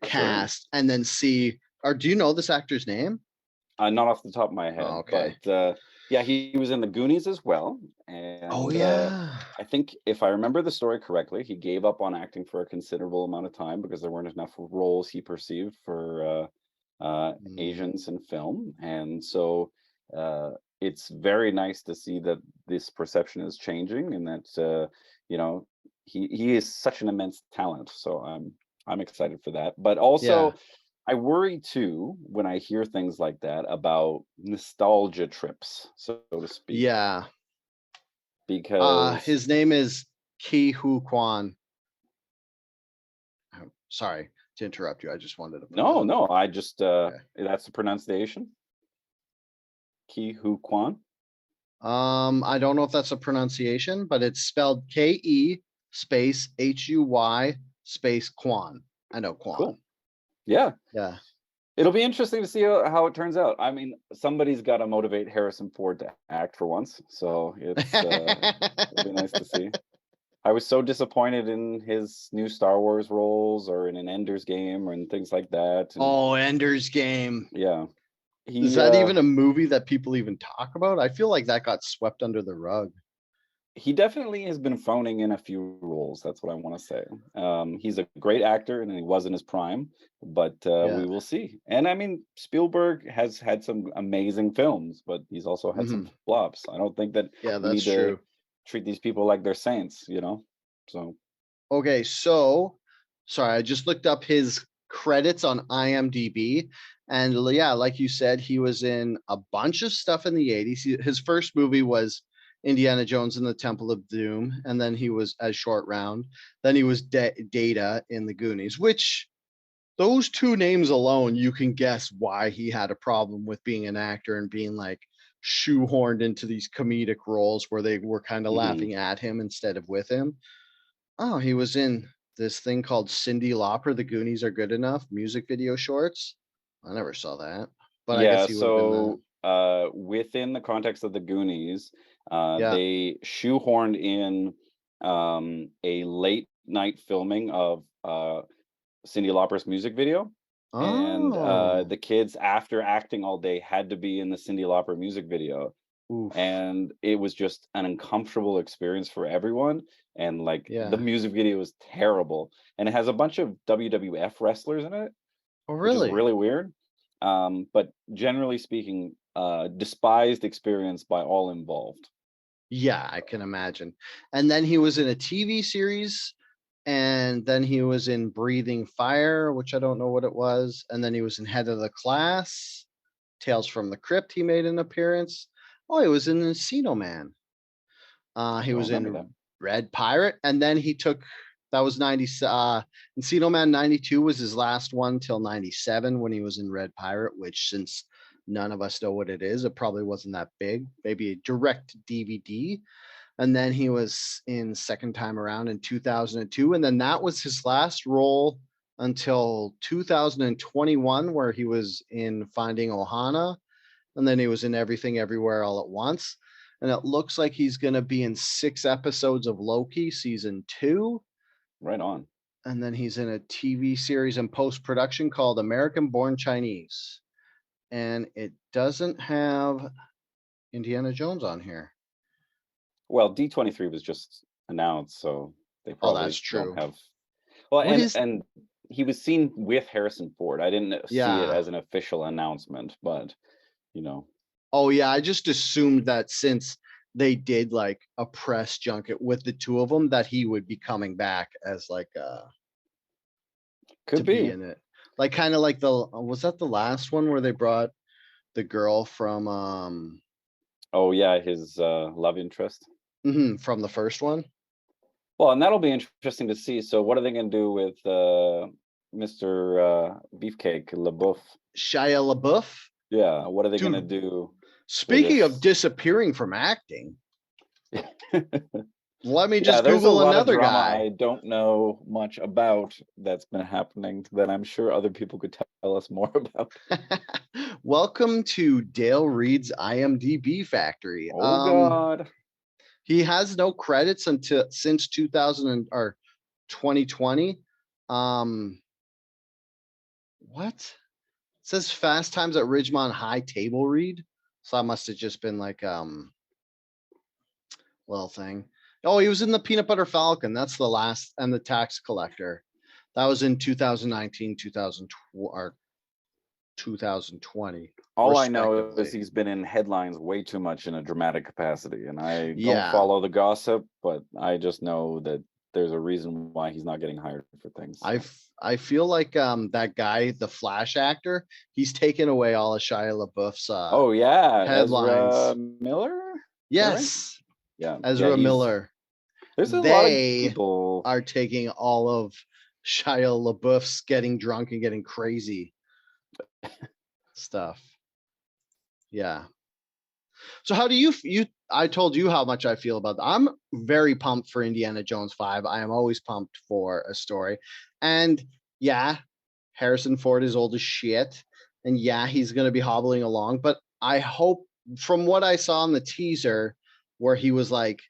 cast and then see, or do you know this actor's name? Not off the top of my head. Oh, okay. But he was in the Goonies as well. And I think if I remember the story correctly, he gave up on acting for a considerable amount of time because there weren't enough roles he perceived for Asians in film. And so it's very nice to see that this perception is changing and that he is such an immense talent. So I'm excited for that. But also I worry too when I hear things like that about nostalgia trips, so to speak, Yeah. because His name is Ki Hu Kwan. Sorry to interrupt you. I just wanted to put no, that. no, I just Okay. that's the pronunciation, Ki Hu Kwan. I don't know if that's a pronunciation, but it's spelled Ke space Huy space Kwan. I know Kwan. Cool. Yeah. Yeah. It'll be interesting to see how it turns out. I mean, somebody's got to motivate Harrison Ford to act for once, so it'll be nice to see. I was so disappointed in his new Star Wars roles or in an Ender's Game and things like that. And Oh, Ender's Game. yeah, Is he that even a movie that people even talk about? I feel like that got swept under the rug. he definitely has been phoning in a few roles. That's what I want to say. He's a great actor, and he was in his prime, but Yeah. we will see. And I mean, Spielberg has had some amazing films, but he's also had some Mhm. flops. I don't think that Yeah, we that's need to true. treat these people like they're saints, So, Okay, so sorry, I just looked up his credits on IMDb. And yeah, like you said, he was in a bunch of stuff in the 80s. His first movie was Indiana Jones and the Temple of Doom. And then he was as Short Round. Then he was Data in the Goonies, which those two names alone, you can guess why he had a problem with being an actor and being like shoehorned into these comedic roles where they were kind of mhm. laughing at him instead of with him. Oh, he was in this thing called Cyndi Lauper, The Goonies Are Good Enough music video shorts. I never saw that, but I guess Yeah, he would have been the. so within the context of the Goonies, Yeah. they shoehorned in a late night filming of Cyndi Lauper's music video. And Oh. the kids, after acting all day, had to be in the Cyndi Lauper music video. Oof. And it was just an uncomfortable experience for everyone. And like the Yeah. music video was terrible. And it has a bunch of WWF wrestlers in it, Oh, which is really? really weird. But generally speaking, despised experience by all involved. Yeah, I can imagine. And then he was in a TV series, and then he was in Breathing Fire, which I don't know what it was, and then he was in Head of the Class, Tales from the Crypt. He made an appearance. Oh, he was in Encino Man. I He don't was remember that. in Red Pirate, and then he took that was 90. Encino Man 92 was his last one till 97 when he was in Red Pirate, which since none of us know what it is, it probably wasn't that big. Maybe a direct DVD. And then he was in Second Time Around in 2002, and then that was his last role until 2021, where he was in Finding Ohana, and then he was in Everything Everywhere All at Once. And it looks like he's going to be in 6 episodes of Loki season 2. Right on. And then he's in a TV series in post production called American Born Chinese. And it doesn't have Indiana Jones on here. Well, D23 was just announced, so they Oh, that's probably don't true. have. Well, What is, and he was seen with Harrison Ford. I didn't see it yeah. as an official announcement, but you know, Oh, yeah. I just assumed that since they did like a press junket with the two of them, that he would be coming back as like to could be be. in it. Like kind of like the was that the last one where they brought the girl Oh yeah, his love interest. from the first one? Well, and that'll be interesting to see. So, what are they going to do with Mr. Beefcake LaBeouf? Shia LaBeouf? Yeah, what are they going to Dude, do with speaking of this? disappearing from acting, let me Yeah, just there's a Google lot of another drama guy. I don't know much about that's been happening that I'm sure other people could tell us more about. Welcome to Dale Reed's IMDb factory. Oh God. He has no credits until since or 2020. Um, what? It says Fast Times at Ridgemont High table read. So that must have just been like little thing. Oh, he was in the Peanut Butter Falcon. That's the last, and the Tax Collector. That was in 2019, 2020, or 2020, All I know is respectively. he's been in headlines way too much in a dramatic capacity, and I don't Yeah. follow the gossip, but I just know that there's a reason why he's not getting hired for things. So. I feel like that guy, the Flash actor, he's taken away all of Shia LaBeouf's Oh yeah, headlines. Ezra Miller. Is that right? Yes, Yeah, Ezra Miller. There's a lot of They people. are taking all of Shia LaBeouf's getting drunk and getting crazy stuff. Yeah. So how do you I told you how much I feel about that. I'm very pumped for Indiana Jones 5. I am always pumped for a story. And yeah, Harrison Ford is old as shit. And yeah, he's going to be hobbling along, but I hope from what I saw in the teaser where he was like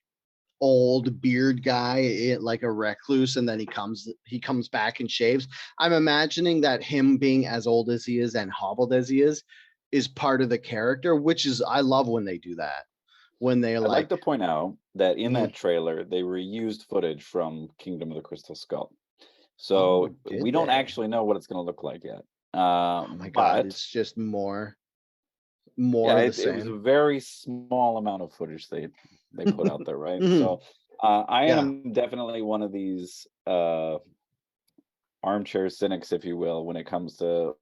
old beard guy, like a recluse, and then he comes back and shaves. I'm imagining that him being as old as he is and hobbled as he is part of the character, which is I love when they do that. When they I'd like to like point out that in Mhm. that trailer they reused footage from Kingdom of the Crystal Skull, so Oh, did we don't they? actually know what it's going to look like yet. Oh my god, But it's just more yeah, of the it was a same. very small amount of footage they put out there, right? Mhm. So I Yeah. am definitely one of these armchair cynics, if you will, when it comes to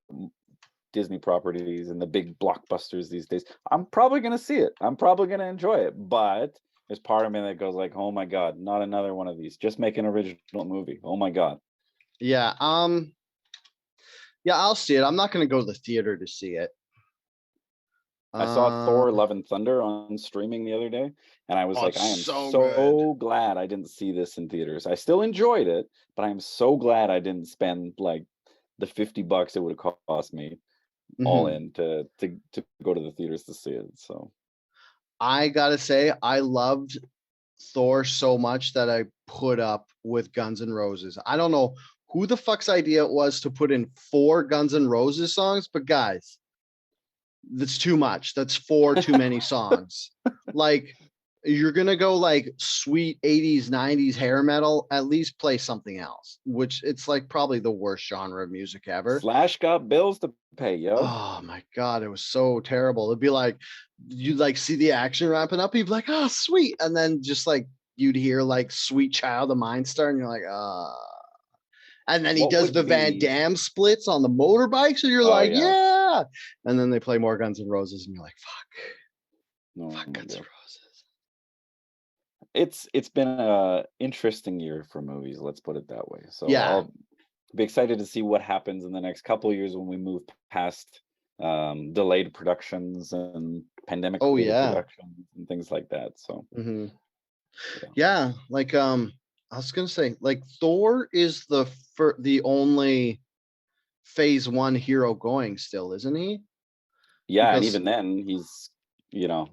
Disney properties and the big blockbusters these days. I'm probably going to see it. I'm probably going to enjoy it. But there's part of me that goes like, "Oh my god, not another one of these. Just make an original movie. Oh my god." Yeah. Yeah, I'll see it. I'm not going to go to the theater to see it. I saw Thor: Um, Love and Thunder on streaming the other day, and I was oh, like, it's I am so good. so glad I didn't see this in theaters. I still enjoyed it, but I'm so glad I didn't spend like the $50 it would have cost me all Mhm. in to go to the theaters to see it. So I gotta say, I loved Thor so much that I put up with Guns N' Roses. I don't know who the fuck's idea it was to put in 4 Guns N' Roses songs, but guys, that's too much. That's 4 too many songs. Like, you're gonna go like sweet 80s, 90s hair metal, at least play something else, which it's like probably the worst genre of music ever. Slash got bills to pay, yo. Oh my god, it was so terrible. It'd be like you like see the action ramping up, you'd be like, oh sweet. And then just like you'd hear like Sweet Child of Mine start, and you're like, and then he What does the would Van be Damme splits on the motorbike, so you're Oh like, yeah. yeah. And then they play more Guns N' Roses, and you're like, Oh fuck my Guns N' god. Roses. It's been a interesting year for movies, let's put it that way. So Yeah. I'll be excited to see what happens in the next couple of years when we move past delayed productions and pandemic Oh related yeah. productions and things like that. So hmm yeah. Yeah. Like I was gonna say, like Thor is the only phase 1 hero going still, isn't he? Yeah, and Because even then he's you know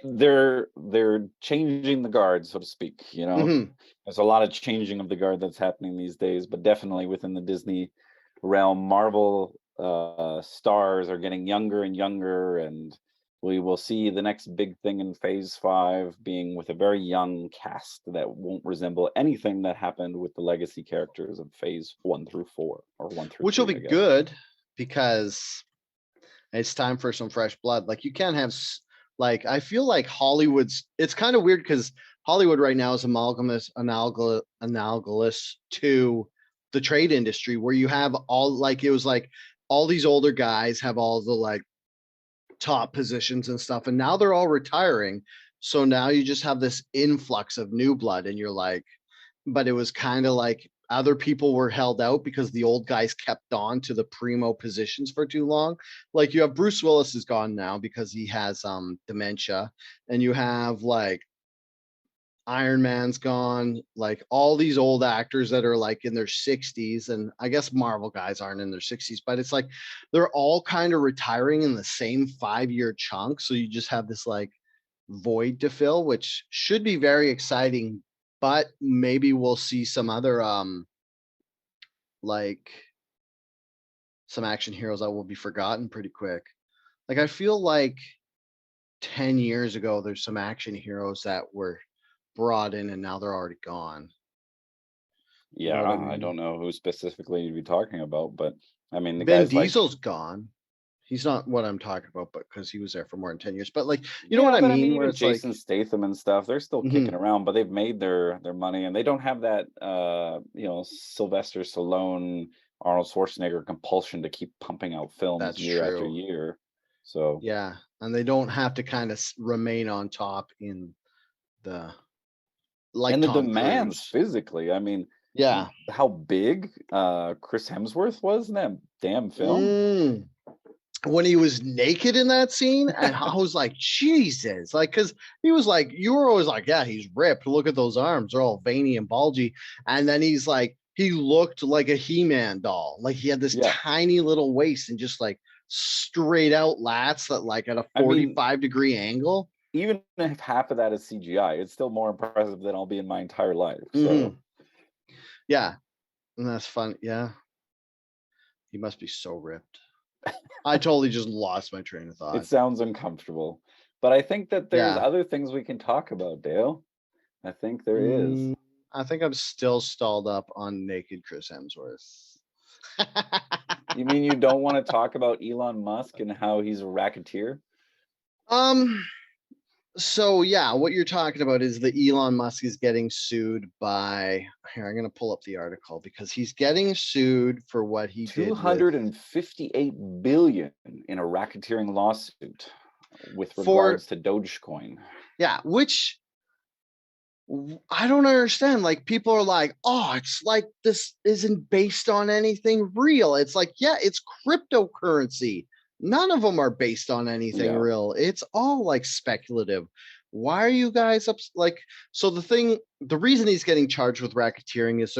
they're changing the guard, so to speak. mhm, There's a lot of changing of the guard that's happening these days, but definitely within the Disney realm, Marvel stars are getting younger and younger, and we will see the next big thing in Phase 5 being with a very young cast that won't resemble anything that happened with the legacy characters of Phase 1 through 4, or 1 through which will 3, be I guess. good because it's time for some fresh blood. Like you can't have like I feel like Hollywood's. It's kind of weird because Hollywood right now is analogous to the trade industry, where you have all like it was like all these older guys have all the like top positions and stuff, and now they're all retiring. So now you just have this influx of new blood, and you're like, but it was kind of like other people were held out because the old guys kept on to the primo positions for too long. Like you have Bruce Willis is gone now because he has dementia, and you have like Iron Man's gone, like all these old actors that are like in their 60s, and I guess Marvel guys aren't in their 60s, but it's like they're all kind of retiring in the same 5-year chunk. So you just have this like void to fill, which should be very exciting, but maybe we'll see some other like some action heroes that will be forgotten pretty quick. Like I feel like 10 years ago there's some action heroes that were brought in and now they're already gone. You know Yeah, what I I mean? don't know who specifically you'd be talking about, but I mean the Vin guys like Diesel's gone. He's not what I'm talking about, but because he was there for more than 10 years. But like, you know what Yeah, I but I mean? mean, Where even it's like, Jason Statham and stuff, they're still kicking mhm, around, but they've made their money, and they don't have that Sylvester Stallone, Arnold Schwarzenegger compulsion to keep pumping out films that's year after true. year. So, Yeah. And they don't have to kind of remain on top in the, like and the Tom demands Cruise. physically, I mean, Yeah. how big Chris Hemsworth was in that damn film. Mm. When he was naked in that scene, and I was like, Jesus, like, because he was like, you were always like, yeah, he's ripped. Look at those arms, they're all veiny and bulgy. And then he's like, he looked like a He-Man doll. Like he had this Yeah, tiny little waist and just like straight out lats that like at a I mean, 45-degree angle. even if half of that is CGI, it's still more impressive than I'll be in my entire life. So Hmm. Yeah. And that's fun. Yeah. He must be so ripped. I totally just lost my train of it thought. sounds uncomfortable. But I think that there's Yeah. other things we can talk about, Dale. I think there is. Mm, I think I'm still stalled up on naked Chris Hemsworth. You mean you don't want to talk about Elon Musk and how he's a racketeer? um, so yeah, what you're talking about is that Elon Musk is getting sued by, here, I'm gonna pull up the article because he's getting sued for what he did with 258 billion in a racketeering lawsuit with for regards to Dogecoin. yeah, which I don't understand. Like people are like, oh, it's like this isn't based on anything real. It's like, yeah, it's cryptocurrency. None of them are based on anything Yeah. real. It's all like speculative. Why are you guys up like so the reason he's getting charged with racketeering is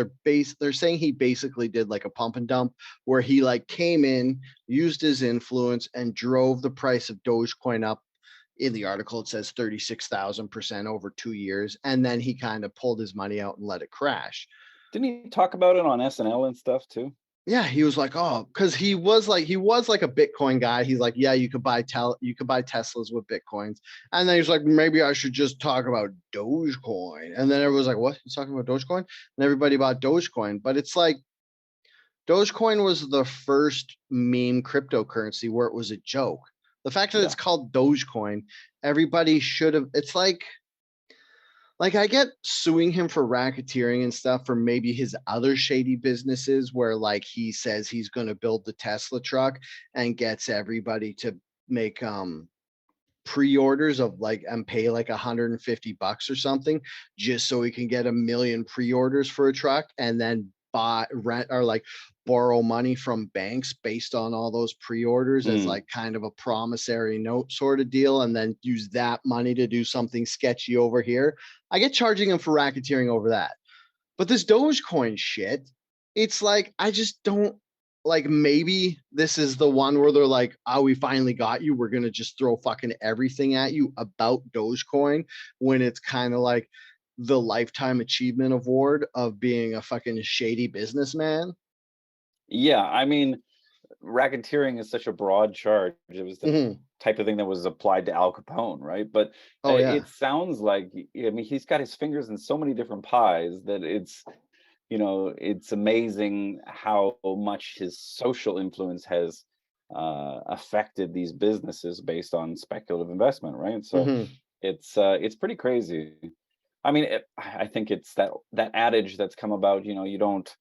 they're saying he basically did like a pump and dump where he like came in, used his influence and drove the price of Dogecoin up. In the article it says 36,000% over 2 years, and then he kind of pulled his money out and let it crash. Didn't he talk about it on SNL and stuff too? Yeah, he was like, oh, because he was like a Bitcoin guy. He's like, yeah, you could buy Teslas with Bitcoins, and then he's like, maybe I should just talk about Dogecoin, and then everyone's like, what? He's talking about Dogecoin, and everybody bought Dogecoin, but it's like Dogecoin was the first meme cryptocurrency where it was a joke. The fact that Yeah. it's called Dogecoin, everybody should have. It's like I get suing him for racketeering and stuff for maybe his other shady businesses where like he says he's going to build the Tesla truck and gets everybody to make pre-orders of like and pay like $150 or something just so he can get 1 million pre-orders for a truck and then buy rent or like borrow money from banks based on all those pre-orders as Mm. like kind of a promissory note sort of deal and then use that money to do something sketchy over here. I get charging him for racketeering over that. But this Dogecoin shit, it's like I just don't like maybe this is the one where they're like, oh, we finally got you. We're gonna just throw fucking everything at you about Dogecoin when it's kind of like the lifetime achievement award of being a fucking shady businessman. Yeah, I mean, racketeering is such a broad charge. It was the Mhm. type of thing that was applied to Al Capone, right? But Oh it yeah. sounds like, I mean, he's got his fingers in so many different pies that it's amazing how much his social influence has affected these businesses based on speculative investment, right? So Mhm. it's pretty crazy. I mean, I think it's that adage that's come about. You don't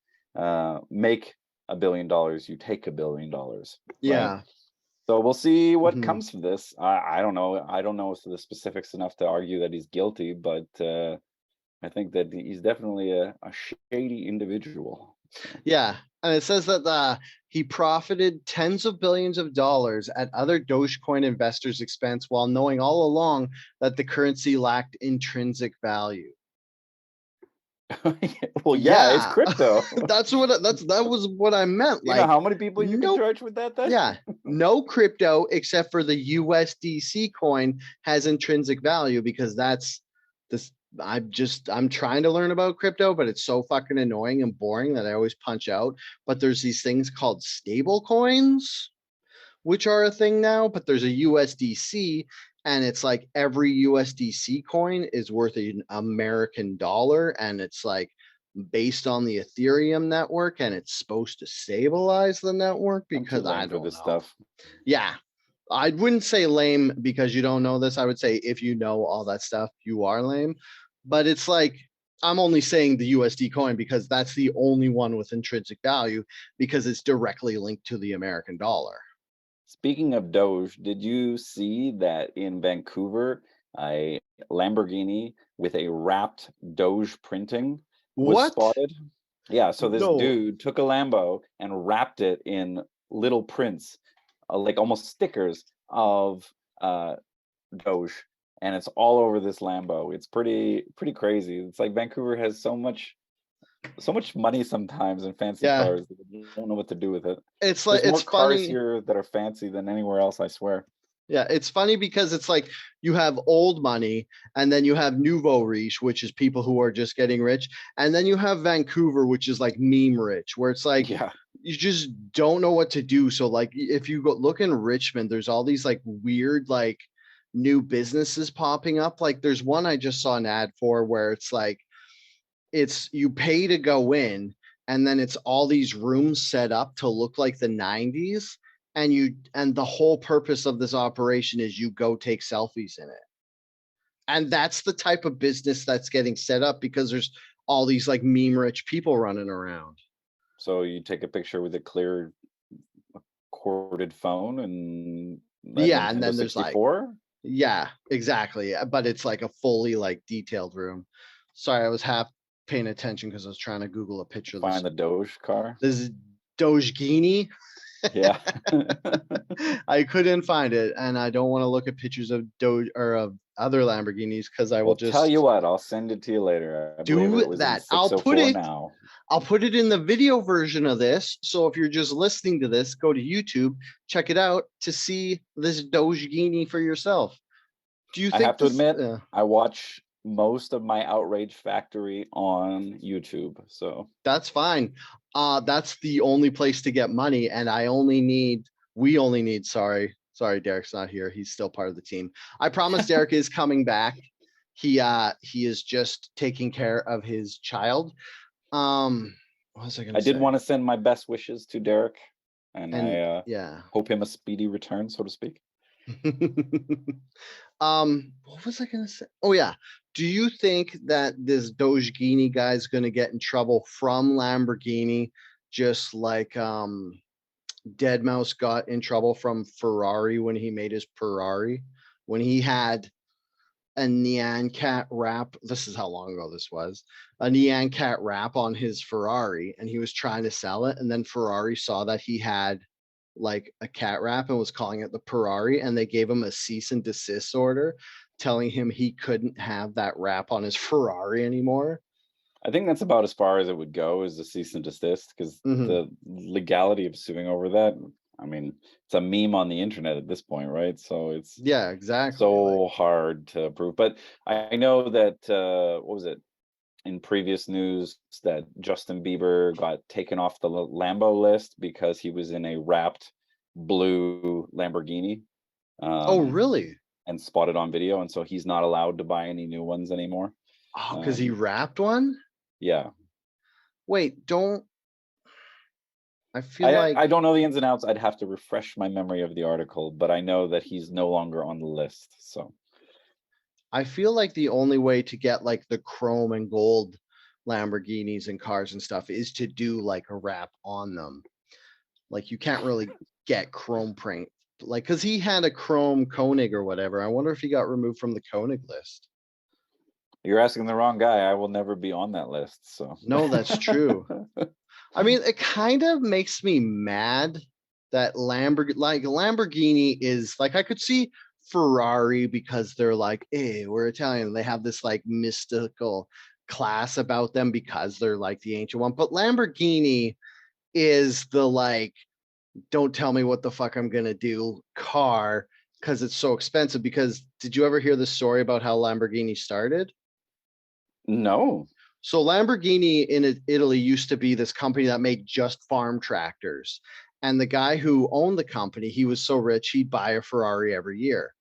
make $1 billion, you take $1 billion, right? Yeah. So we'll see what Mhm. comes from this. I don't know. I don't know the specifics enough to argue that he's guilty, but I think that he's definitely a shady individual. So. Yeah. And it says that he profited tens of billions of dollars at other Dogecoin investors' expense while knowing all along that the currency lacked intrinsic value. Well, yeah, it's Yeah. crypto. That was what I meant. You know Like, how many people you can no, charge with that then? yeah, no crypto except for the USDC coin has intrinsic value because that's this. I'm trying to learn about crypto, but it's so fucking annoying and boring that I always punch out. But there's these things called stable coins, which are a thing now, but there's a USDC and it's like every USDC coin is worth an American dollar. And it's like based on the Ethereum network, and it's supposed to stabilize the network I'm too because I lame for don't this know. stuff. Yeah. I wouldn't say lame because you don't know this. I would say if you know all that stuff, you are lame. But it's like, I'm only saying the USD coin because that's the only one with intrinsic value because it's directly linked to the American dollar. Speaking of Doge, did you see that in Vancouver, a Lamborghini with a wrapped Doge printing was What? spotted? Yeah, so this No. dude took a Lambo and wrapped it in little prints, like almost stickers of Doge, and it's all over this Lambo. It's pretty crazy. It's like Vancouver has so much money sometimes and fancy Yeah. cars that you don't know what to do with it. It's like, There's more it's cars funny. here that are fancy than anywhere else, I swear. Yeah, it's funny because it's like you have old money and then you have nouveau riche, which is people who are just getting rich. And then you have Vancouver, which is like meme rich, where it's like Yeah. you just don't know what to do. So like if you go look in Richmond, there's all these like weird like new businesses popping up. Like there's one I just saw an ad for where it's like it's you pay to go in and then it's all these rooms set up to look like the 90s and the whole purpose of this operation is you go take selfies in it. And that's the type of business that's getting set up because there's all these like meme rich people running around. So you take a picture with a clear corded phone and that Yeah, and Nintendo then there's like 64? yeah, exactly. But it's like a fully like detailed room. Sorry, I was half paying attention because I was trying to Google a picture of Find the Doge car? this Dogeghini. Yeah. I couldn't find it, and I don't want to look at pictures of Doge or of other Lamborghinis because I will Well, tell you just what, I'll send it to you later. I believe do it was in that. I'll put 604 it. now. I'll put it in the video version of this. So if you're just listening to this, go to YouTube, check it out to see this Dogeghini for yourself. Do you I have think to this? admit, I watch most of my Outrage Factory on YouTube. So That's fine. That's the only place to get money, and we only need, sorry, Derek's not here. He's still part of the team. I promise Derek is coming back. He is just taking care of his child. What was I gonna I did say? want to send my best wishes to Derek, and And I yeah. hope him a speedy return, so to speak. What was I gonna say? Oh yeah. Do you think that this Dogeghini guy is gonna get in trouble from Lamborghini, just like Deadmau5 got in trouble from Ferrari when he made his Ferrari? When he had a Nyan Cat wrap, this is how long ago this was, a Nyan Cat wrap on his Ferrari, and he was trying to sell it, and then Ferrari saw that he had like a cat wrap and was calling it the Ferrari, and they gave him a cease and desist order telling him he couldn't have that wrap on his Ferrari anymore. I think that's about as far as it would go as a cease and desist, because Mhm. the legality of suing over that, I mean, it's a meme on the internet at this point, right? So it's Yeah, exactly. Like, so hard to prove. But I know that what was it in previous news that Justin Bieber got taken off the Lambo list because he was in a wrapped blue Lamborghini oh, um, really? and spotted on video, and so he's not allowed to buy any new ones anymore. Oh, because he Um, wrapped one? yeah, Wait, don't I feel like I don't know the ins and outs. I'd have to refresh my memory of the article, but I know that he's no longer on the list. So the only way to get like the chrome and gold Lamborghinis and cars and stuff is to do like a wrap on them. Like you can't really get chrome print, like because he had a chrome Koenig or whatever. I wonder if he got removed from the Koenig list. you're asking the wrong guy. I will never be on that list. So No, that's true. I mean, it kind of makes me mad that Lamborghini is like I could see Ferrari because they're like, hey, we're Italian. They have this like mystical class about them because they're like the ancient one. But Lamborghini is the like, don't tell me what the fuck I'm gonna do car because it's so expensive. Because did you ever hear the story about how Lamborghini started? no. So Lamborghini in Italy used to be this company that made just farm tractors. And the guy who owned the company, he was so rich, he'd buy a Ferrari every year.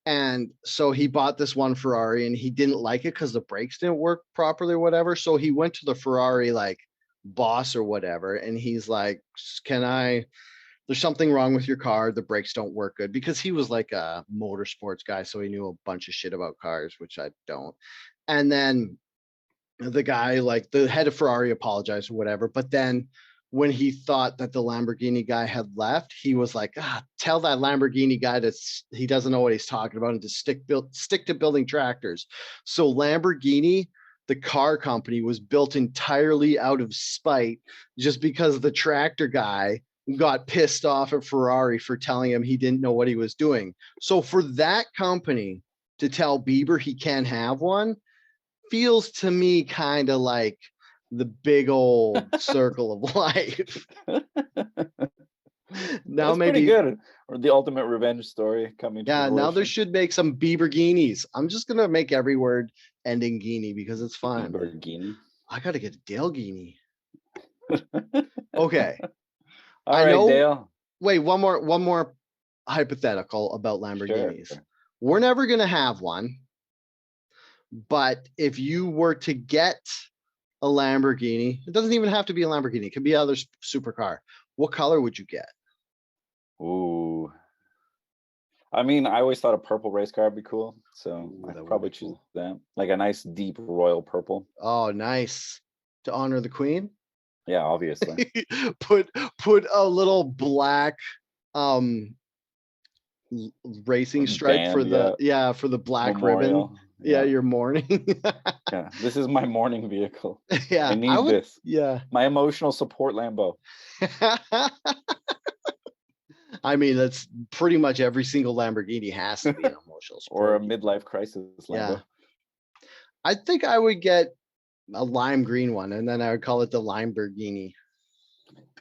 And so he bought this one Ferrari and he didn't like it because the brakes didn't work properly or whatever. So he went to the Ferrari like boss or whatever. And he's like, there's something wrong with your car. The brakes don't work good, because he was like a motorsports guy. So he knew a bunch of shit about cars, which I don't. And then the guy, like the head of Ferrari, apologized or whatever. But then when he thought that the Lamborghini guy had left, he was like, tell that Lamborghini guy that he doesn't know what he's talking about and to stick to building tractors. So Lamborghini, the car company, was built entirely out of spite, just because the tractor guy got pissed off at Ferrari for telling him he didn't know what he was doing. So for that company to tell Bieber he can't have one feels to me kind of like the big old circle of life. Now That's maybe pretty good. Or the ultimate revenge story coming to yeah, now there fruition. should make some Bieberghinis. I'm just gonna make every word ending guinea because it's fun. Lamborghini. I gotta get a Dale-Guini. Okay. All I right, know. Dale. Wait, one more hypothetical about Lamborghinis. Sure. We're never gonna have one, but if you were to get a Lamborghini, it doesn't even have to be a Lamborghini, it could be other supercar. What color would you get? Ooh. I mean, I always thought a purple race car would be cool, so Ooh, that I'd would probably be choose cool. that. Like a nice deep royal purple. Oh, nice. To honor the queen? Yeah, obviously. put a little black racing stripe for Band, yeah. for the black ribbon. Memorial. Yeah, Yeah. your mourning. Yeah. This is my morning vehicle. I Yeah, I need would. this. Yeah. My emotional support Lambo. I mean, that's pretty much every single Lamborghini has to be an emotional Or a support. midlife crisis Yeah. Lambo. I think I would get a lime green one, and then I would call it the Lamborghini.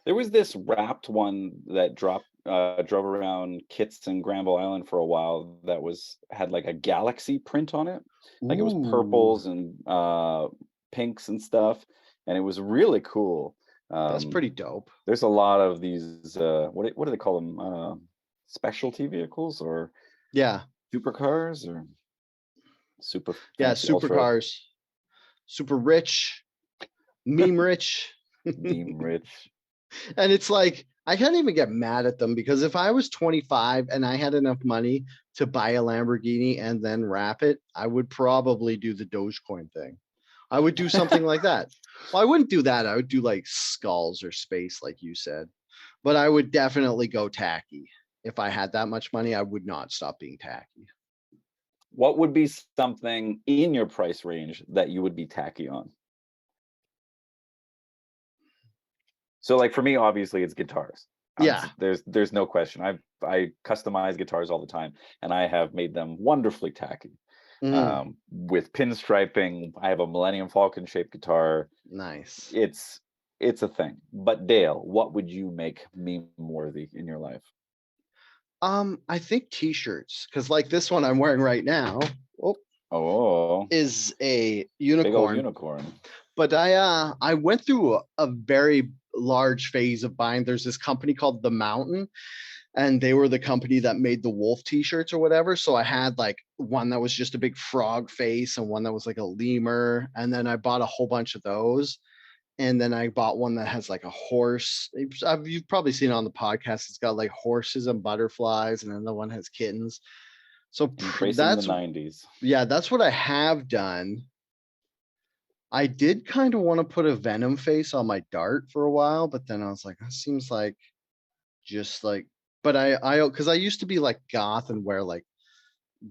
There was this wrapped one that drove around Kitts and Granville Island for a while that had like a galaxy print on it. Like it was Ooh, purples and pinks and stuff, and it was really cool. that's pretty dope. There's a lot of these what do they call them? Specialty vehicles or Yeah. supercars or super Yeah, fancy ultra supercars. Super rich, meme rich. meme rich. And it's like, I can't even get mad at them, because if I was 25 and I had enough money to buy a Lamborghini and then wrap it, I would probably do the Dogecoin thing. I would do something like that. Well, I wouldn't do that. I would do like skulls or space, like you said. But I would definitely go tacky. If I had that much money, I would not stop being tacky. What would be something in your price range that you would be tacky on? So like for me, obviously it's guitars. Yeah. There's no question. I customize guitars all the time, and I have made them wonderfully tacky. Mm, With pinstriping, I have a Millennium Falcon shaped guitar. nice. It's a thing. But Dale, what would you make meme worthy in your life? I think t-shirts, because like this one I'm wearing right now, Oh, is a big old unicorn. unicorn. But I went through a very large phase of buying. There's this company called The Mountain, and they were the company that made the wolf t-shirts or whatever. So I had like one that was just a big frog face and one that was like a lemur, and then I bought a whole bunch of those. And then I bought one that has like a horse. You've probably seen it on the podcast. It's got like horses and butterflies, and then the one has kittens. So Embracing the that's, 90s. yeah, that's what I have done. I did kind of want to put a Venom face on my dart for a while, but then I was like, that seems like just like, but because I used to be like goth and wear like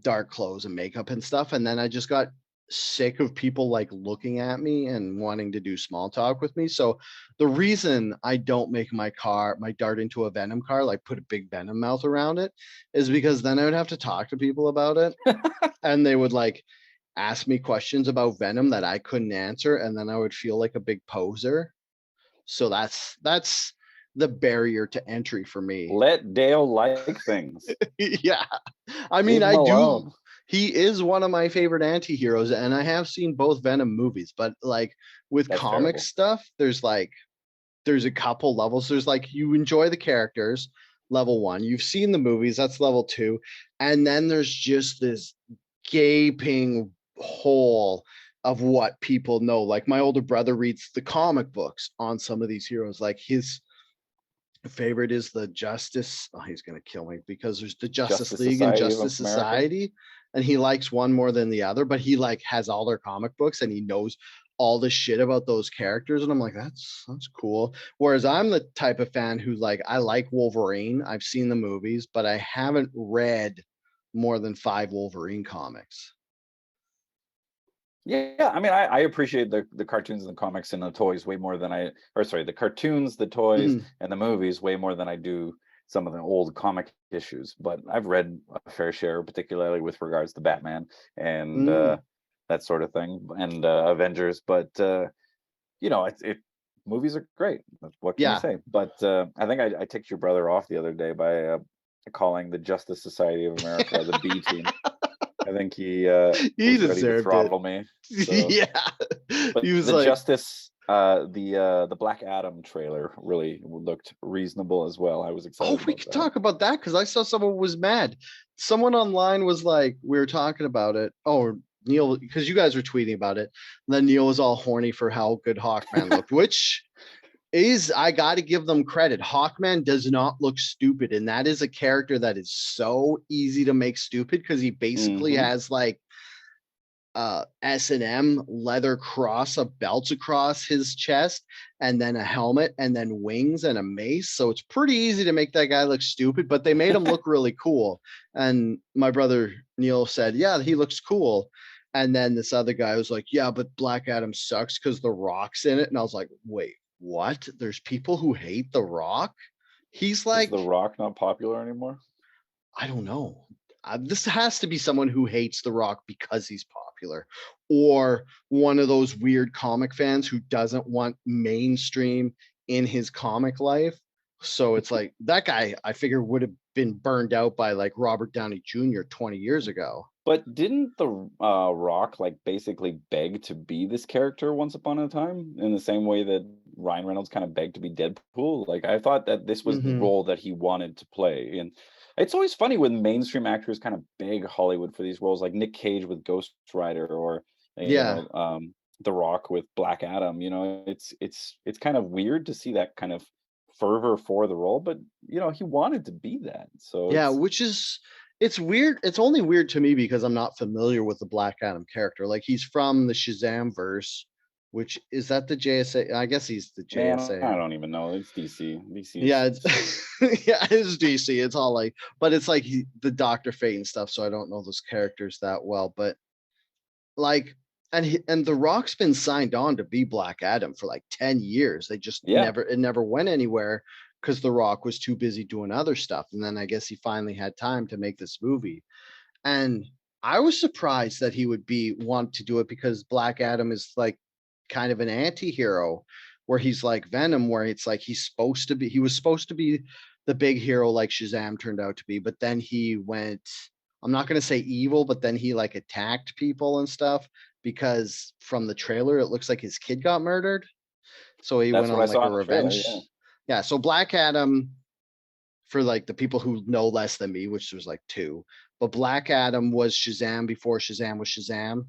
dark clothes and makeup and stuff. And then I just got sick of people like looking at me and wanting to do small talk with me. So the reason I don't make my dart into a Venom car, like put a big Venom mouth around it, is because then I would have to talk to people about it. And they would like ask me questions about Venom that I couldn't answer, and then I would feel like a big poser. So that's the barrier to entry for me. Let Dale like things. Yeah. I mean, Leave him I do. alone. He is one of my favorite anti-heroes, and I have seen both Venom movies, but like with That's comic terrible. stuff, there's a couple levels. There's like, you enjoy the characters, level 1. You've seen the movies, that's level 2. And then there's just this gaping hole of what people know. Like my older brother reads the comic books on some of these heroes. Like his favorite is the Justice. Oh, he's gonna kill me because there's the Justice Justice League and Society of Justice America. Society, and he likes one more than the other, but he like has all their comic books and he knows all the shit about those characters. And I'm like, that's cool. Whereas I'm the type of fan who like I like Wolverine. I've seen the movies, but I haven't read more than 5 Wolverine comics. Yeah, I mean, I appreciate the cartoons and the comics and the toys way more than or sorry, the cartoons, the toys, Mhm. and the movies way more than I do some of the old comic issues. But I've read a fair share, particularly with regards to Batman and Mm. that sort of thing, and Avengers. But it movies are great. What can you Yeah. say? But I think I ticked your brother off the other day by calling the Justice Society of America the B team. I think he He was ready to deserved it. throttle me. So, Yeah. but He was the like, Justice, the Black Adam trailer really looked reasonable as well. I was oh, excited we about could that. talk about that because I saw someone was mad. Someone online was like, we were talking about it. Oh, Neil, because you guys were tweeting about it. And then Neil was all horny for how good Hawkman looked, which is, I got to give them credit. Hawkman does not look stupid. And that is a character that is so easy to make stupid because he basically Hmm. has like S&M leather cross of belts across his chest and then a helmet and then wings and a mace. So it's pretty easy to make that guy look stupid, but they made him look really cool. And my brother Neil said, yeah, he looks cool. And then this other guy was like, yeah, but Black Adam sucks because the Rock's in it. And I was like, wait, what? There's people who hate the Rock? He's Is like, The Rock not popular anymore? I don't know. This has to be someone who hates The Rock because he's popular, or one of those weird comic fans who doesn't want mainstream in his comic life. So it's like that guy, I figure, would have been burned out by like Robert Downey Jr. 20 years ago. But didn't the Rock like basically beg to be this character once upon a time in the same way that Ryan Reynolds kind of begged to be Deadpool? Like I thought that this was the Hmm. role that he wanted to play. And it's always funny when mainstream actors kind of beg Hollywood for these roles, like Nick Cage with Ghost Rider or Yeah. The Rock with Black Adam. It's kind of weird to see that kind of fervor for the role, but he wanted to be that. So Yeah, it's which is it's weird. It's only weird to me because I'm not familiar with the Black Adam character. Like he's from the Shazam verse, which is that the JSA? I guess he's the Man, I JSA. don't even know. It's DC. DC Yeah, is it's yeah, it's DC. It's all like, but it's like the Doctor Fate and stuff. So I don't know those characters that well, but like, and the Rock's been signed on to be Black Adam for like 10 years. They just yeah. never went anywhere because the Rock was too busy doing other stuff. And then I guess he finally had time to make this movie. And I was surprised that he would be want to do it because Black Adam is like kind of an anti-hero where he's like Venom, where it's like he was supposed to be the big hero like Shazam turned out to be, but then he went, I'm not gonna say evil, but then he like attacked people and stuff because from the trailer it looks like his kid got murdered. So he That's went what I on like saw a in the trailer. Yeah. revenge. Yeah, so Black Adam, for like the people who know less than me, which was like two. But Black Adam was Shazam before Shazam was Shazam,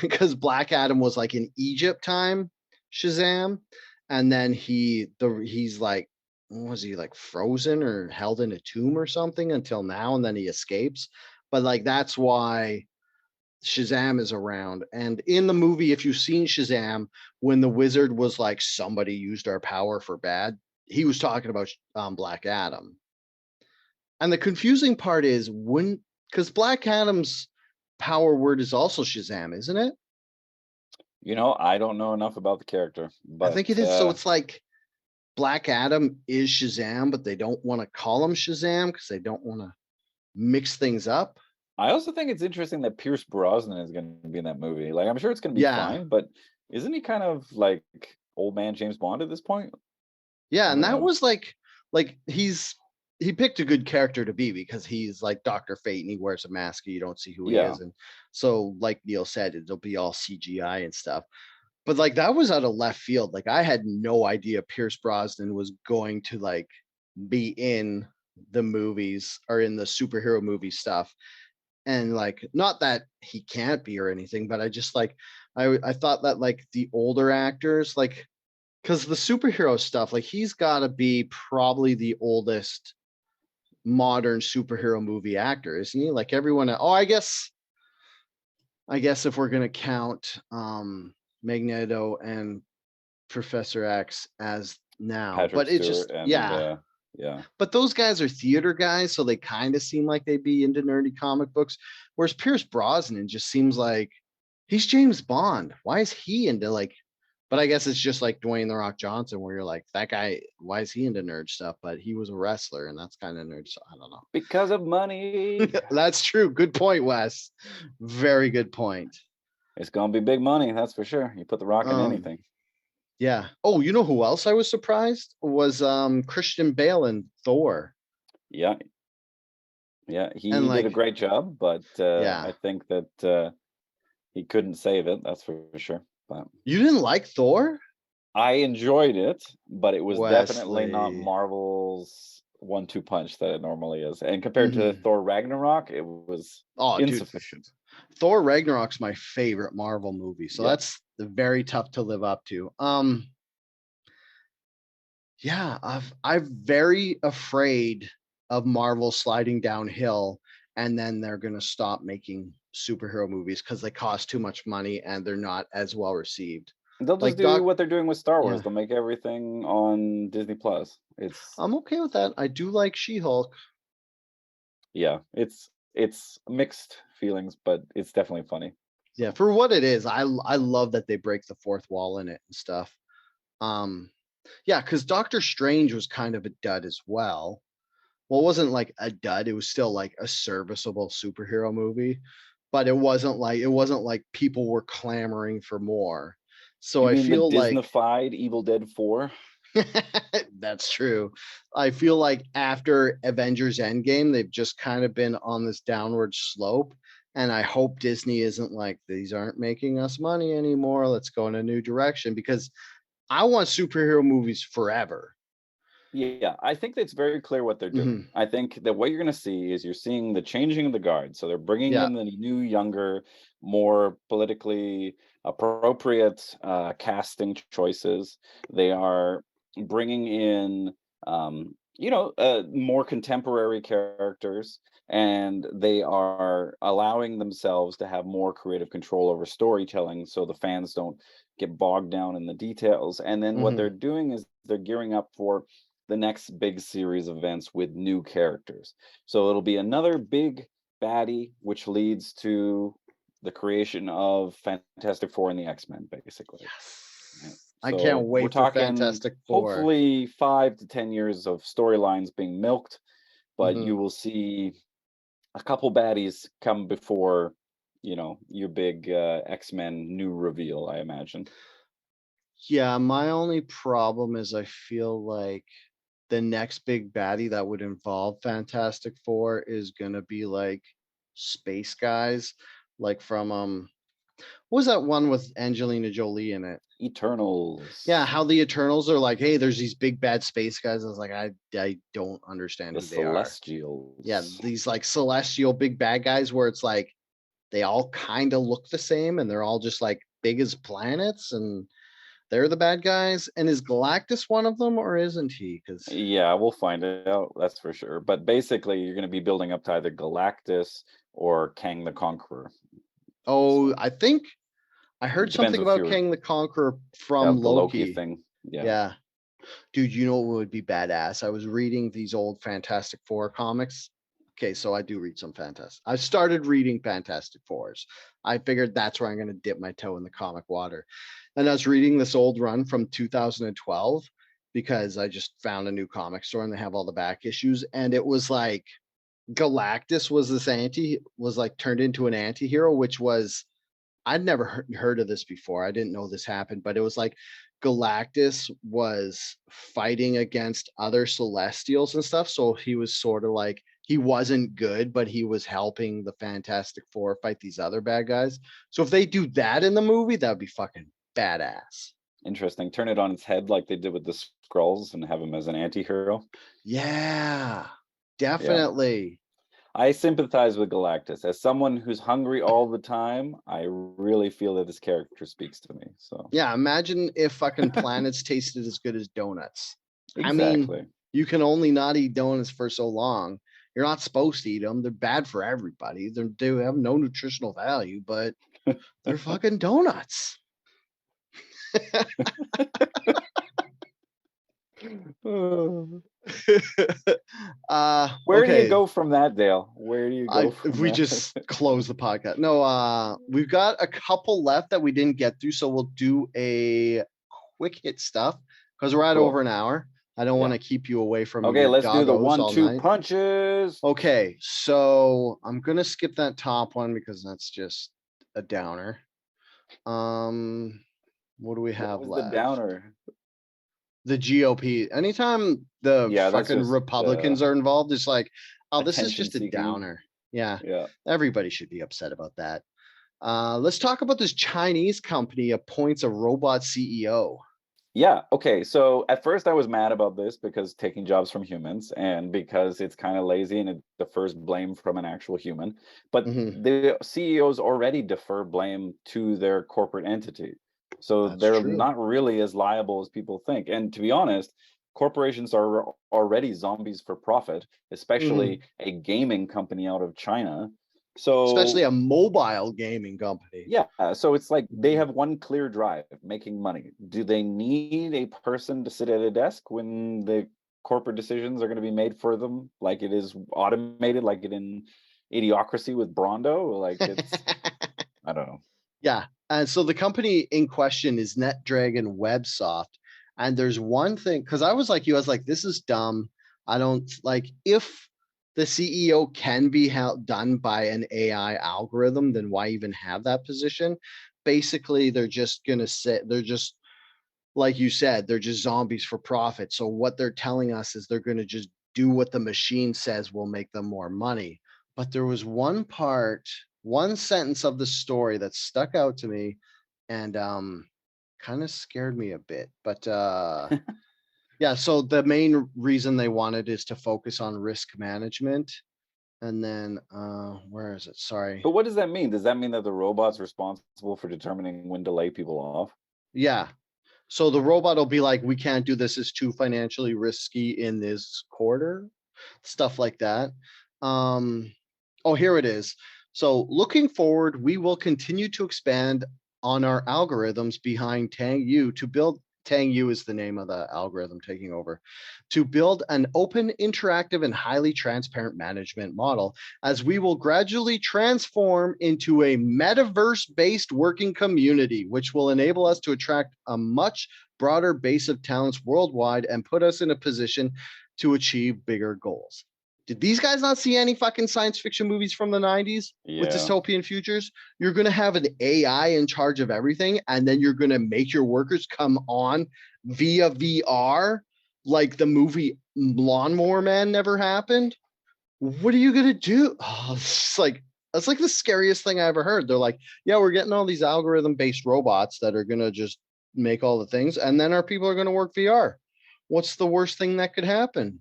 because Black Adam was like in Egypt time Shazam, and then he's like, was he like frozen or held in a tomb or something until now, and then he escapes. But like that's why Shazam is around. And in the movie, if you've seen Shazam, when the wizard was like, somebody used our power for bad, he was talking about Black Adam. And the confusing part is when, because Black Adam's power word is also Shazam, isn't it? I don't know enough about the character, I but think it is. So it's like Black Adam is Shazam, but they don't want to call him Shazam because they don't want to mix things up. I also think it's interesting that Pierce Brosnan is going to be in that movie. Like, I'm sure it's going to be Yeah. fine, but isn't he kind of like old man James Bond at this point? Yeah. I And don't that know. was like he picked a good character to be because he's like Dr. Fate and he wears a mask and you don't see who he Yeah. is. And so, like Neil said, it'll be all CGI and stuff. But like that was out of left field. Like I had no idea Pierce Brosnan was going to like be in. the movies or in the superhero movie stuff. And like, not that he can't be or anything, but I just like, I thought that like the older actors, like, because the superhero stuff, like he's got to be probably the oldest modern superhero movie actor, isn't he? Like everyone, oh, I guess if we're gonna count Magneto and Professor X as now, Patrick but it's Stewart just and yeah. yeah. But those guys are theater guys, so they kind of seem like they'd be into nerdy comic books. Whereas Pierce Brosnan just seems like he's James Bond. Why is he into like? But I guess it's just like Dwayne the Rock Johnson, where you're like, that guy, why is he into nerd stuff? But he was a wrestler, and that's kind of nerd. So I don't know. Because of money. That's true. Good point, Wes. Very good point. It's gonna be big money, that's for sure. You put the rock in Um, anything. yeah. Oh, you know who else I was surprised was Christian Bale in Thor. Yeah. Yeah, And he did a like, great job, but yeah. I think that he couldn't save it, that's for sure. But You didn't like Thor? I enjoyed it, but it was definitely not Wesley. Marvel's 1-2 punch that it normally is. And compared to Mhm. Thor Ragnarok, it was Oh, dude, insufficient. Thor Ragnarok's my favorite Marvel movie, so Yeah. that's very tough to live up to. Yeah, I'm very afraid of Marvel sliding downhill, and then they're gonna stop making superhero movies because they cost too much money and they're not as well received. They'll just Like do Doc, what they're doing with Star Wars. yeah, They'll make everything on Disney Plus. It's I'm okay with that. I do like She-Hulk. yeah, it's mixed feelings, but it's definitely funny. Yeah, for what it is, I love that they break the fourth wall in it and stuff. Um, yeah, because Doctor Strange was kind of a dud as well. Well, it wasn't like a dud. It was still like a serviceable superhero movie, but it wasn't like people were clamoring for more. So You I mean the feel like Disneyfied Evil Dead 4? that's true. I feel like after Avengers Endgame, they've just kind of been on this downward slope. And I hope Disney isn't like, these aren't making us money anymore. Let's go in a new direction because I want superhero movies forever. Yeah, I think it's very clear what they're doing. Mhm. I think that what you're going to see is you're seeing the changing of the guard. So they're bringing Yeah. in the new, younger, more politically appropriate casting choices. They are bringing in, more contemporary characters, and they are allowing themselves to have more creative control over storytelling, so the fans don't get bogged down in the details. And then what they're Mhm. doing is they're gearing up for the next big series of events with new characters. So it'll be another big baddie, which leads to the creation of Fantastic Four and the X-Men, basically. Right. Yes. I can't So we're wait for talking Fantastic Four. hopefully 5 to 10 years of storylines being milked, but Mhm. you will see a couple baddies come before, your big X-Men new reveal, I imagine. Yeah, my only problem is I feel like the next big baddie that would involve Fantastic Four is gonna be like space guys, like from what was that one with Angelina Jolie in it? Yeah, Eternals, how the Eternals are like, hey, there's these big bad space guys. I was like, I don't understand the who they are. Yeah, Celestials. these like celestial big bad guys where it's like they all kind of look the same and they're all just like big as planets and they're the bad guys. And is Galactus one of them or isn't he? Because Yeah, we'll find it out, that's for sure. But basically, you're going to be building up to either Galactus or Kang the Conqueror. oh, So I think I heard it depends something if about you're Kang the Conqueror from of the Loki Loki. thing. Yeah. Yeah. Dude, you know what would be badass? I was reading these old Fantastic Four comics. Okay, so I do read some Fantastic. I started reading Fantastic Fours. I figured that's where I'm going to dip my toe in the comic water. And I was reading this old run from 2012 because I just found a new comic store and they have all the back issues. And it was like Galactus was like turned into an anti-hero, which was I'd never heard of this before. I didn't know this happened, but it was like Galactus was fighting against other Celestials and stuff. So he was sort of like he wasn't good, but he was helping the Fantastic Four fight these other bad guys. So if they do that in the movie, that would be fucking badass. Interesting. Turn it on its head like they did with the Skrulls and have him as an anti-hero. Yeah. definitely. I sympathize with Galactus. As someone who's hungry all the time, I really feel that this character speaks to me. So Yeah, imagine if fucking planets tasted as good as donuts. I mean, exactly. you can only not eat donuts for so long. You're not supposed to eat them. They're bad for everybody. They have no nutritional value, but they're fucking donuts. Where do you Okay. go from that, Dale? Where do you go If from we that? just close the podcast. No, we've got a couple left that we didn't get through, so we'll do a quick hit stuff because we're at over Cool. an hour. I don't want Yeah. to keep you away from Okay, your let's do the doggos all 1-2 night. punches. Okay, so I'm gonna skip that top one because that's just a downer. What do we What have was the left? downer? The GOP. Anytime the Yeah, that's fucking just Republicans are involved, it's like, oh, this is attention just a seeking. downer. Yeah, Yeah. everybody should be upset about that. Let's talk about this Chinese company appoints a robot CEO. Yeah. Okay. So at first I was mad about this because taking jobs from humans and because it's kind of lazy and it defers blame from an actual human. But Mhm, the CEOs already defer blame to their corporate entity. So that's they're true. not really as liable as people think. And to be honest, corporations are already zombies for profit, Mhm. especially a gaming company out of China. Especially So a mobile gaming company. yeah, so it's like they Mhm. have one clear drive, making money. Do they need a person to sit at a desk when the corporate decisions are going to be made for them, like it is automated, like it in Idiocracy with Brondo? Like it's, I don't know. Yeah. And so the company in question is Netdragon Websoft. And there's one thing, because I was like you, I was like, this is dumb. I don't like if the CEO can be done by an AI algorithm, then why even have that position? Basically, they're just gonna sit, they're just like you said, they're just zombies for profit. So what they're telling us is they're gonna just do what the machine says will make them more money. But there was one part, one sentence of the story that stuck out to me and kind of scared me a bit. But yeah, so the main reason they wanted is to focus on risk management. And then where is it? Sorry. But what does that mean? Does that mean that the robot's responsible for determining when to lay people off? Yeah. So the robot will be like, we can't do this, it's too financially risky in this quarter, stuff like that. Um, oh, here it is. So looking forward, we will continue to expand on our algorithms behind Tang to build. Tang is the name of the algorithm taking over, to build an open, interactive, and highly transparent management model as we will gradually transform into a metaverse-based working community, which will enable us to attract a much broader base of talents worldwide and put us in a position to achieve bigger goals. Did these guys not see any fucking science fiction movies from the 90s with Yeah. dystopian futures? You're going to have an AI in charge of everything, and then you're going to make your workers come on via VR like the movie Lawnmower Man never happened. What are you going to do? Oh, it's like, that's like the scariest thing I ever heard. They're like, yeah, we're getting all these algorithm based robots that are going to just make all the things, and then our people are going to work VR. What's the worst thing that could happen?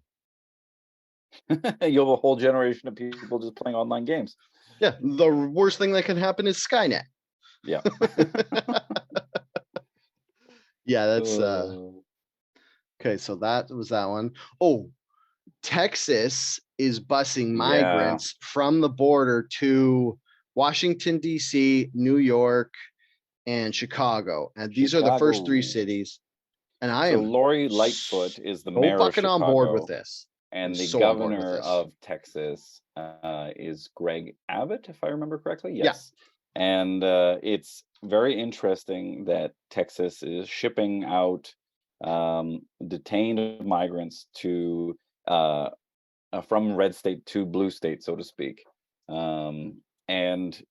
You'll have a whole generation of people just playing online games. Yeah, the worst thing that can happen is Skynet. Yeah. Yeah, that's Uh, okay. So that was that one. Oh, Texas is busing yeah. migrants from the border to Washington, D.C., New York, and Chicago. And these are the first three Chicago. cities. And I So am Lori Lightfoot is the so mayor of fucking on board with Chicago, this. I'm and the so on board with governor this. of Texas is Greg Abbott, if I remember correctly. Yeah. Yes. And it's very interesting that Texas is shipping out detained migrants to from red state to blue state, so to speak. And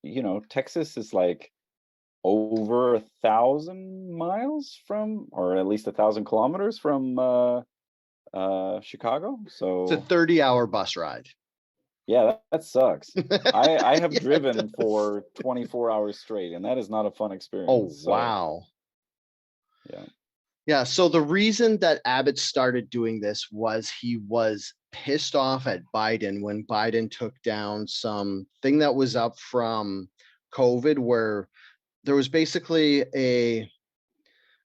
Texas is like over 1,000 miles from, or at least 1,000 kilometers from Chicago. It's a So 30-hour bus ride. yeah, that sucks. I have Yeah, it driven does. for 24 hours straight, and that is not a fun Oh, experience. So wow. yeah. Yeah, so the reason that Abbott started doing this was he was pissed off at Biden when Biden took down something that was up from COVID, where there was basically a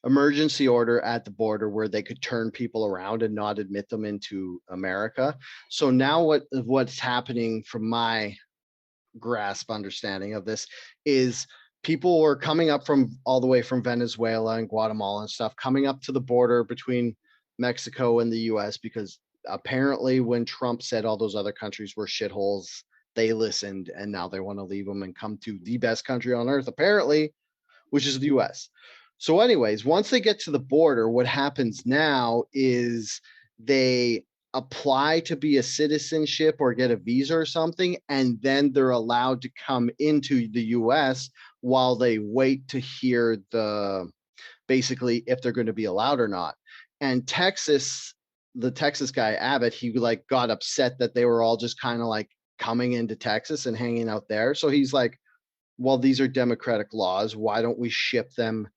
emergency order at the border where they could turn people around and not admit them into America. So now what's happening from my grasp understanding of this is people were coming up from all the way from Venezuela and Guatemala and stuff, coming up to the border between Mexico and the US, because apparently when Trump said all those other countries were shitholes, they listened and now they want to leave them and come to the best country on earth, apparently, which is the US. So, anyways, once they get to the border, what happens now is they apply to be a citizenship or get a visa or something, and then they're allowed to come into the US while they wait to hear basically if they're going to be allowed or not. And the Texas guy, Abbott, he like got upset that they were all just kind of like coming into Texas and hanging out there. So he's like, well, these are democratic laws. Why don't we ship them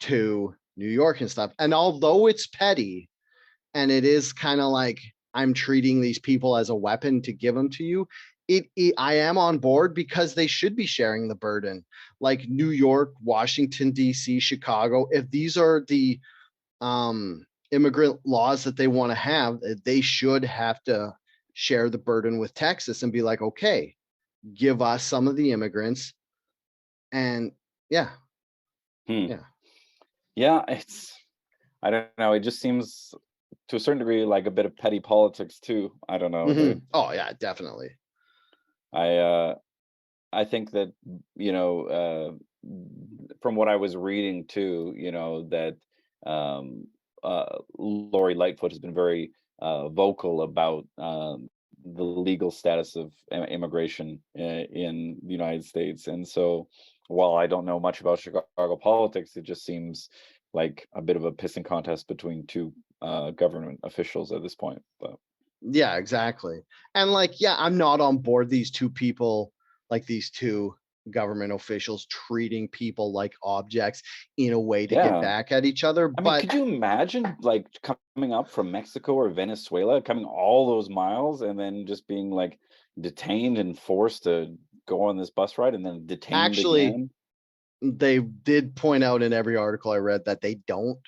to New York and stuff? And although it's petty and it is kind of like I'm treating these people as a weapon to give them to you, I am on board because they should be sharing the burden. Like New York, Washington, D.C., Chicago, if these are the immigrant laws that they want to have, they should have to share the burden with Texas and be like, okay, give us some of the immigrants. And yeah, Hmm. yeah. Yeah, I don't know. It just seems to a certain degree like a bit of petty politics too. I don't know. Oh yeah, definitely. I I think that from what I was reading too, that Lori Lightfoot has been very vocal about the legal status of immigration in the United States, and so while I don't know much about Chicago politics, it just seems like a bit of a pissing contest between two government officials at this point. But Yeah, exactly. And like, yeah, I'm not on board these two people, like these two government officials treating people like objects in a way to get yeah, back at each other. I mean, But could you imagine like coming up from Mexico or Venezuela, coming all those miles and then just being like detained and forced to go on this bus ride and then detained actually, again? they did point out in every article I read that they don't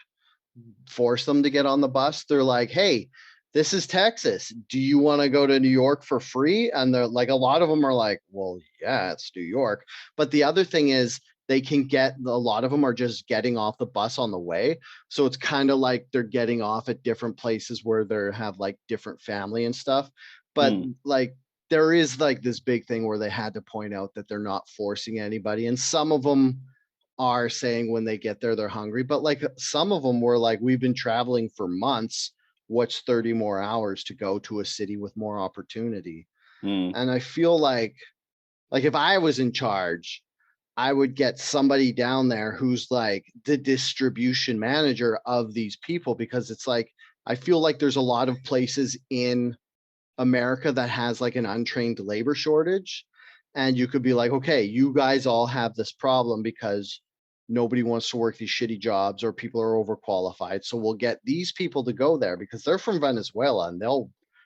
force them to get on the bus. They're like, hey, this is Texas. Do you want to go to New York for free? And they're like, a lot of them are like, well, yeah, it's New York. But the other thing is, they can get a lot of them are just getting off the bus on the way. So it's kind of like they're getting off at different places where they have like different family and stuff. But Hmm. like, there is like this big thing where they had to point out that they're not forcing anybody. And some of them are saying when they get there they're hungry, but like some of them were like, we've been traveling for months, what's 30 more hours to go to a city with more opportunity? Hmm. And I feel like if I was in charge, I would get somebody down there who's like the distribution manager of these people, because it's like I feel like there's a lot of places in America that has like an untrained labor shortage. And you could be like, okay, you guys all have this problem because nobody wants to work these shitty jobs or people are overqualified. So we'll get these people to go there because they're from Venezuela and they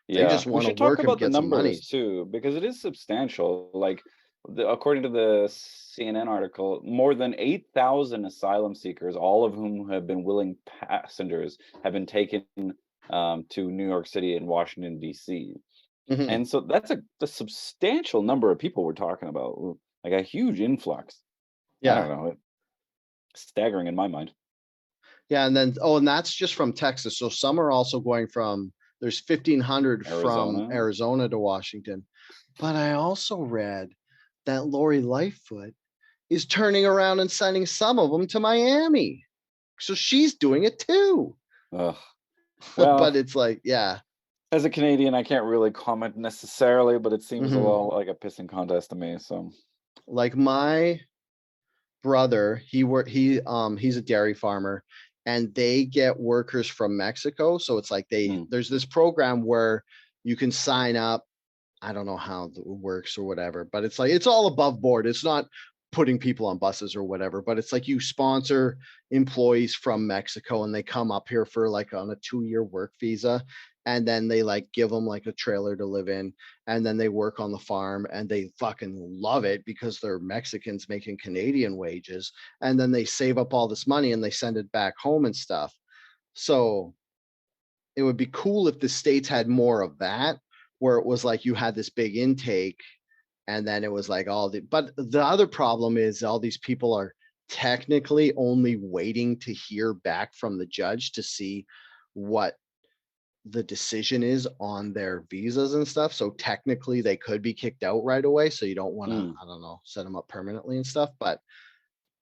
Yeah, just we want to should talk work and about the get some numbers money. too, because it is substantial. Like, according to the CNN article, more than 8,000 asylum seekers, all of whom have been willing passengers, have been taken to New York City and Washington, D.C. Mhm. And so that's a substantial number of people we're talking about, like a huge influx. I Yeah. don't know, staggering in my mind. Yeah. And then, oh, and that's just from Texas. So some are also going from, there's 1,500 from Arizona, Arizona to Washington. But I also read that Lori Lightfoot is turning around and sending some of them to Miami. So she's doing it too. ugh. But Well, it's like, yeah. as a Canadian, I can't really comment necessarily, but it seems a Mhm. little like a pissing contest to me. So, Like my brother, he's a dairy farmer and they get workers from Mexico. So it's like hmm, there's this program where you can sign up. I don't know how it works or whatever, but it's like it's all above board. It's not putting people on buses or whatever, but it's like you sponsor employees from Mexico and they come up here for like on a 2-year work visa, and then they like give them like a trailer to live in, and then they work on the farm and they fucking love it because they're Mexicans making Canadian wages, and then they save up all this money and they send it back home and stuff. So it would be cool if the states had more of that, where it was like you had this big intake and then it was like but the other problem is all these people are technically only waiting to hear back from the judge to see what the decision is on their visas and stuff. So technically they could be kicked out right away. So you don't want to, I don't know, set them up permanently and stuff. But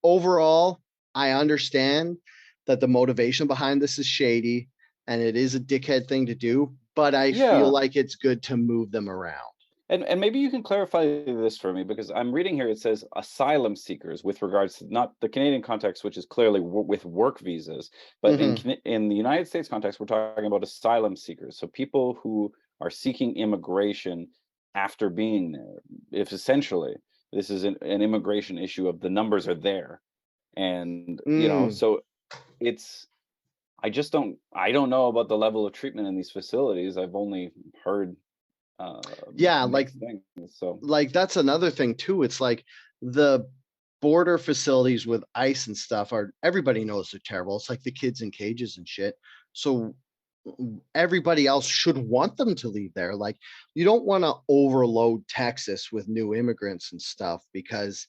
overall, I understand that the motivation behind this is shady and it is a dickhead thing to do, but I feel like it's good to move them around. And maybe you can clarify this for me, because I'm reading here, it says asylum seekers with regards to not the Canadian context, which is clearly with work visas, but in the United States context, we're talking about asylum seekers. So people who are seeking immigration after being there. If essentially this is an immigration issue of the numbers are there. And, you know, so it's, I don't know about the level of treatment in these facilities. I've only heard like things, so like that's another thing too. It's like the border facilities with ICE and stuff are, everybody knows they're terrible. It's like the kids in cages and shit. So everybody else should want them to leave there. Like you don't want to overload Texas with new immigrants and stuff because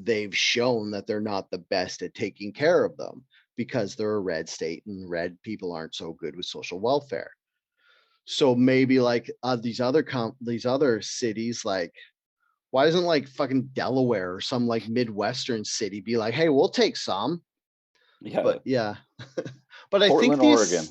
they've shown that they're not the best at taking care of them because they're a red state and red people aren't so good with social welfare. So maybe like these other cities, like why doesn't like fucking Delaware or some like Midwestern city be like, hey, we'll take some? But but I think Portland, Oregon.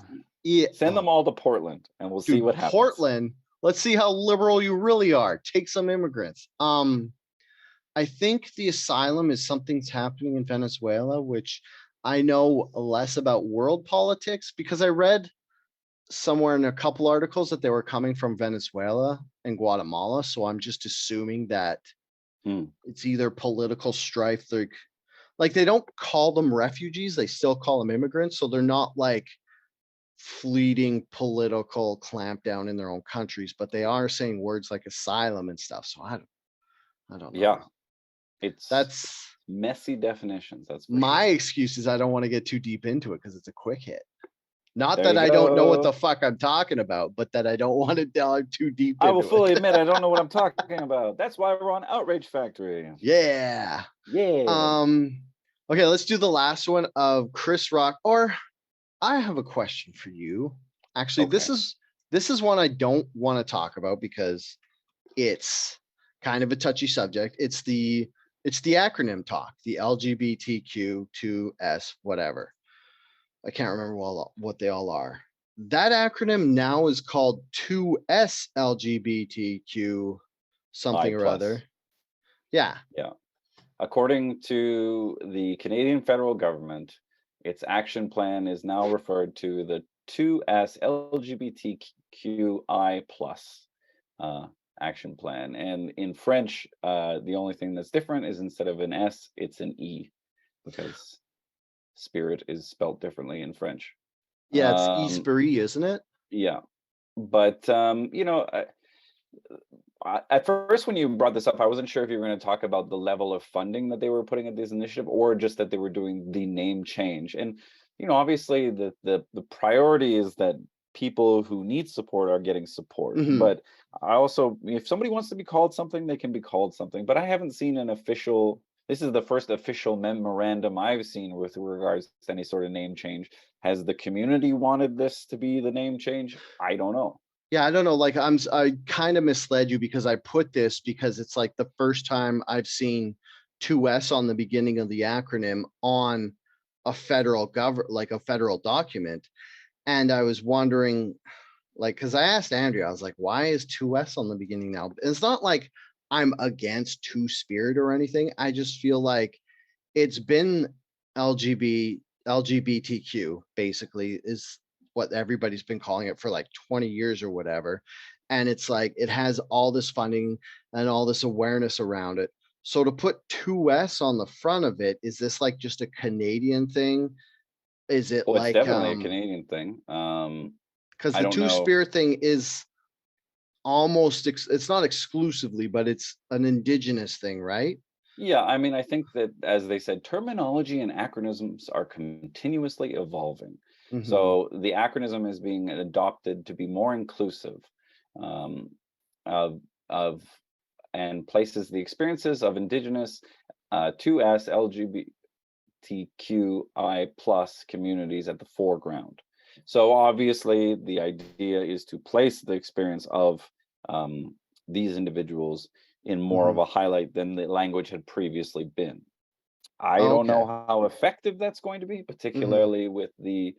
Send them all to Portland and we'll see what happens. Portland, let's see how liberal you really are. Take some immigrants. I think the asylum is something's happening in Venezuela, which I know less about world politics because I read somewhere in a couple articles that they were coming from Venezuela and Guatemala. So I'm just assuming that it's either political strife. Like they don't call them refugees. They still call them immigrants. So they're not like fleeting political clampdown in their own countries, but they are saying words like asylum and stuff. So I don't know. Yeah. That's messy definitions. That's my excuse is I don't want to get too deep into it because it's a quick hit. Not that I don't know what the fuck I'm talking about, but that I don't want to delve too deep into it. I will fully admit I don't know what I'm talking about. That's why we're on Outrage Factory. Yeah. Okay, let's do the last one of Chris Rock. Or I have a question for you. Actually, this is one I don't want to talk about because it's kind of a touchy subject. It's the acronym talk, the LGBTQ2S whatever. I can't remember what they all are. That acronym now is called 2S LGBTQ something or other. Yeah. According to the Canadian federal government, its action plan is now referred to the 2S LGBTQI plus action plan. And in French, the only thing that's different is instead of an S, it's an E, because spirit is spelled differently in French. Yeah, it's esprit, isn't it? Yeah. But, you know, at first when you brought this up, I wasn't sure if you were going to talk about the level of funding that they were putting at this initiative or just that they were doing the name change. And, you know, obviously the priority is that people who need support are getting support. But I also, if somebody wants to be called something, they can be called something. But I haven't seen an official, this is the first official memorandum I've seen with regards to any sort of name change. Has the community wanted this to be the name change? I don't know. Yeah, I don't know. Like I kind of misled you because I put this because it's like the first time I've seen 2S on the beginning of the acronym on a federal like a federal document. And I was wondering, like, because I asked Andrea, I was like, why is 2S on the beginning now? It's not like I'm against Two-Spirit or anything. I just feel like it's been LGBTQ basically is what everybody's been calling it for like 20 years or whatever. And it's like, it has all this funding and all this awareness around it. So to put 2S on the front of it, is this like just a Canadian thing? Is it Well, it's like, definitely a Canadian thing. because I the don't Two know. Spirit thing is almost, it's not exclusively, but it's an indigenous thing, right? Yeah, I mean, I think that, as they said, terminology and acronyms are continuously evolving. Hmm. So the acronym is being adopted to be more inclusive um, of of and places the experiences of Indigenous 2S LGBTQI plus communities at the foreground. So obviously, the idea is to place the experience of um, these individuals in more of Hmm. a highlight than the language had previously been. I don't know Okay. how effective that's going to be, Hmm. particularly with the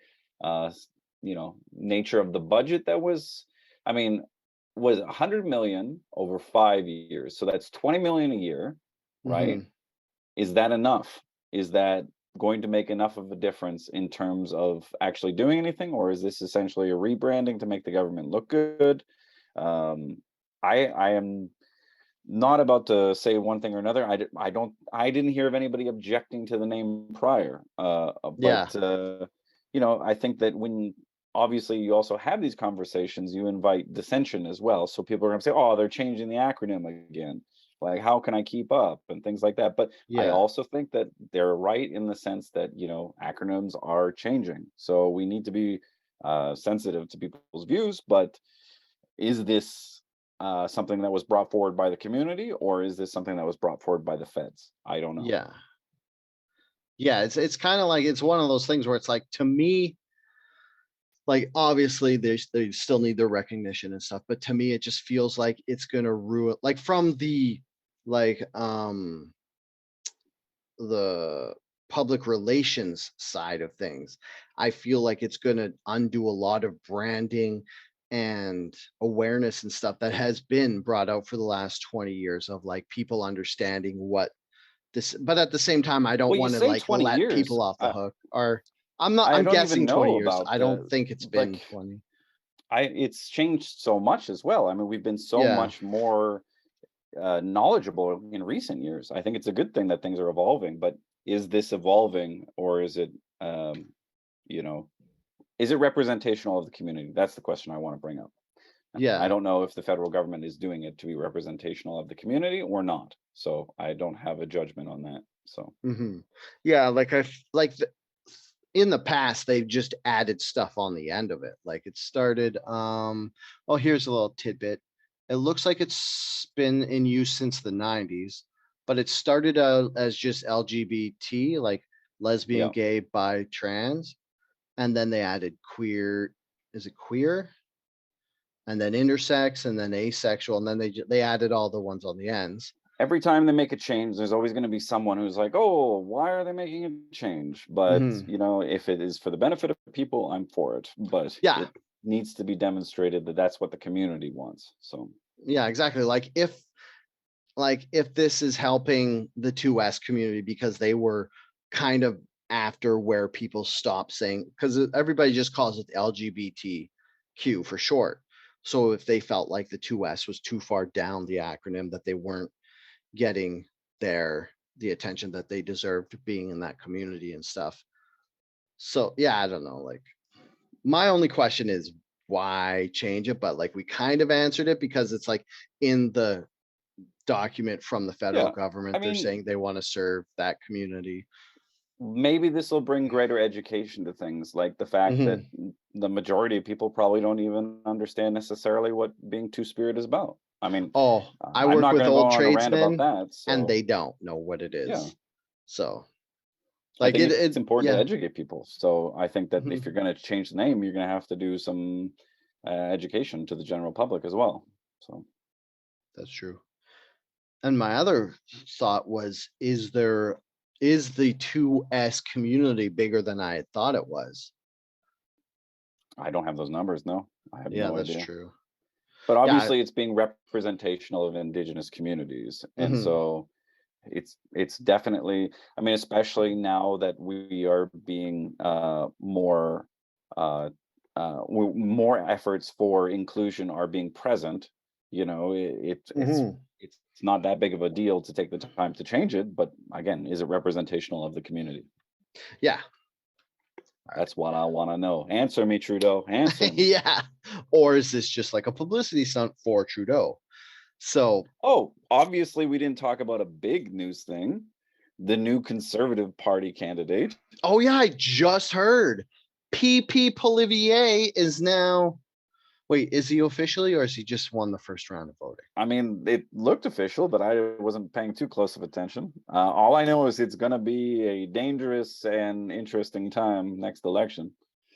nature of the budget that was. I mean, was 100 million over 5 years, so that's 20 million a year, right? Hmm. Is that enough? Is that going to make enough of a difference in terms of actually doing anything, or is this essentially a rebranding to make the government look good? Um, I am not about to say one thing or another. I didn't hear of anybody objecting to the name prior. Yeah. I think that when obviously you also have these conversations, you invite dissension as well. So people are going to say, "Oh, they're changing the acronym again. Like, how can I keep up?" and things like that. But I Yeah. also think that they're right in the sense that acronyms are changing. So we need to be sensitive to people's views. But is this something that was brought forward by the community, or is this something that was brought forward by the feds? I don't know. Yeah. Yeah. It's kind of like, it's one of those things where it's like, to me, like, obviously they still need their recognition and stuff, but to me it just feels like it's gonna ruin, like, from the, like, the public relations side of things. I feel like it's gonna undo a lot of branding and awareness and stuff that has been brought out for the last 20 years, of like people understanding what this, but at the same time, I don't Well, you want to say like 20 let years. people off the I, hook. Or I I'm don't even guessing 20 know years. about I don't the think it's been like 20. it's changed so much as well. I mean, we've been so Yeah. much more knowledgeable in recent years. I think it's a good thing that things are evolving, but is this evolving, or is it you know, is it representational of the community? That's the question I want to bring up. I Yeah. don't know if the federal government is doing it to be representational of the community or not. So I don't have a judgment on that. So Hmm. Yeah, like in the past they've just added stuff on the end of it. Like it started, oh, here's a little tidbit. It looks like it's been in use since the 90s, but it started out as just LGBT, like lesbian, yeah, gay, bi, trans, and then they added queer, is it queer? And then intersex, and then asexual, and then they added all the ones on the ends. every time they make a change, there's always going to be someone who's like, "Oh, why are they making a change?" But Hmm. if it is for the benefit of people, I'm for it. But Yeah. it needs to be demonstrated that that's what the community wants. So Yeah, exactly. Like if this is helping the 2S community, because they were kind of after where people stopped saying, because everybody just calls it LGBTQ for short. So if they felt like the 2S was too far down the acronym, that they weren't getting the attention that they deserved being in that community and stuff. So yeah, I don't know. Like, my only question is, why change it? But like, we kind of answered it, because it's like in the document from the federal yeah, I government, they're mean, saying they want to serve that community. maybe this will bring greater education to things, like the fact that Hmm. the majority of people probably don't even understand necessarily what being two-spirit is about. I mean, Oh, I I'm work not with going to go old on a rant about tradesmen, that. and So they don't know what it yeah, is. So I like think it's it important to yeah. educate people. So I think that if Hmm. you're going to change the name, you're going to have to do some education to the general public as well. So That's true. And my other thought was, is the 2S community bigger than I had thought it was? I don't have those numbers. No, I have Yeah, no that's idea. true. But Yeah. obviously, it's being representational of indigenous communities, and Hmm. so it's definitely. I mean, especially now that we are being uh, more efforts for inclusion are being present. It's Hmm. it's not that big of a deal to take the time to change it. But again, is it representational of the community? Yeah. That's what I want to know. Answer me, Trudeau. Answer me. Yeah. Or is this just like a publicity stunt for Trudeau? So, Oh, obviously, we didn't talk about a big news thing. The new Conservative Party candidate. oh yeah, I just heard PP Poilievre is now. Wait, is he officially, or has he just won the first round of voting? I mean, it looked official, but I wasn't paying too close of attention. All I know is it's going to be a dangerous and interesting time next election.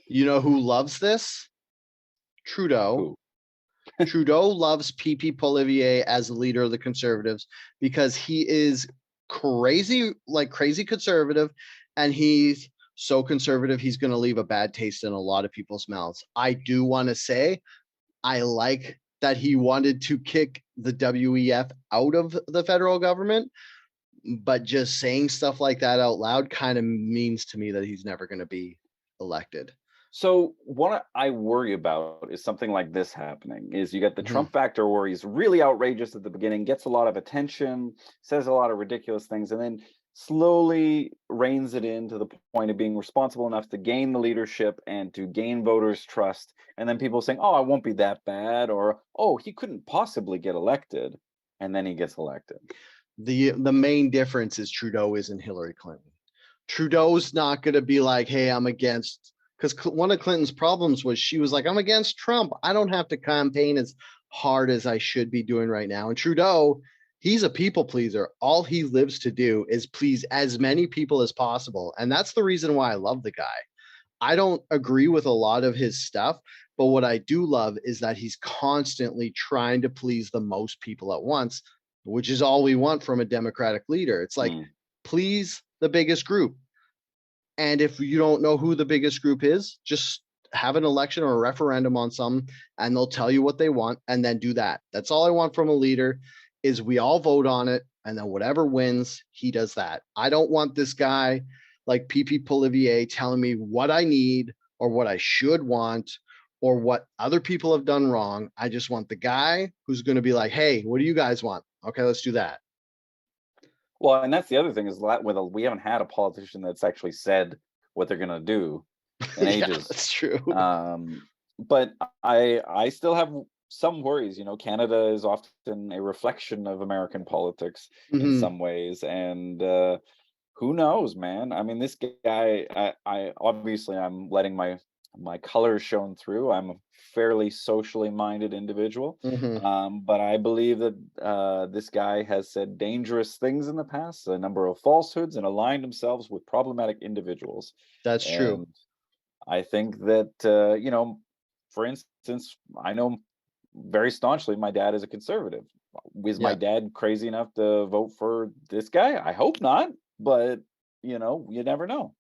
You know who loves this? Trudeau. Who? Trudeau loves PP Poilievre as the leader of the Conservatives because he is crazy, like crazy conservative, and he's so conservative he's going to leave a bad taste in a lot of people's mouths. I do want to say I like that he wanted to kick the WEF out of the federal government, but just saying stuff like that out loud kind of means to me that he's never going to be elected. So what I worry about is something like this happening is you get the Mhm. Trump factor where he's really outrageous at the beginning, gets a lot of attention, says a lot of ridiculous things, and then slowly reins it in to the point of being responsible enough to gain the leadership and to gain voters' trust. And then people saying, oh, I won't be that bad, or oh, he couldn't possibly get elected. And then he gets elected. The main difference is Trudeau isn't Hillary Clinton. Trudeau's not going to be like, hey, I'm against, because one of Clinton's problems was she was like, I'm against Trump. I don't have to campaign as hard as I should be doing right now. And Trudeau, he's a people pleaser. All he lives to do is please as many people as possible. And that's the reason why I love the guy. I don't agree with a lot of his stuff, but what I do love is that he's constantly trying to please the most people at once, which is all we want from a Democratic leader. It's like, please the biggest group. And if you don't know who the biggest group is, just have an election or a referendum on some, and they'll tell you what they want, and then do that. That's all I want from a leader is we all vote on it, and then whatever wins, he does that. I don't want this guy like PP Poilievre telling me what I need or what I should want or what other people have done wrong. I just want the guy who's going to be like, hey, what do you guys want? Okay, let's do that. Well, and that's the other thing is that we haven't had a politician that's actually said what they're going to do in Yeah, ages. that's true. But I still have some worries. You know, Canada is often a reflection of American politics in some ways, and who knows, man? I mean, this guy. I obviously I'm letting my colors shown through. I'm a fairly socially minded individual, but I believe that this guy has said dangerous things in the past, a number of falsehoods, and aligned themselves with problematic individuals. That's true. And I think that you know, for instance, I know very staunchly my dad is a conservative. Is my Yeah. dad crazy enough to vote for this guy? I hope not, but you know, you never know.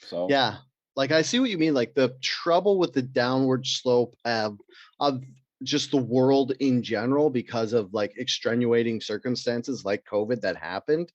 So Yeah. Like I see what you mean. Like the trouble with the downward slope of just the world in general because of like extenuating circumstances like COVID that happened.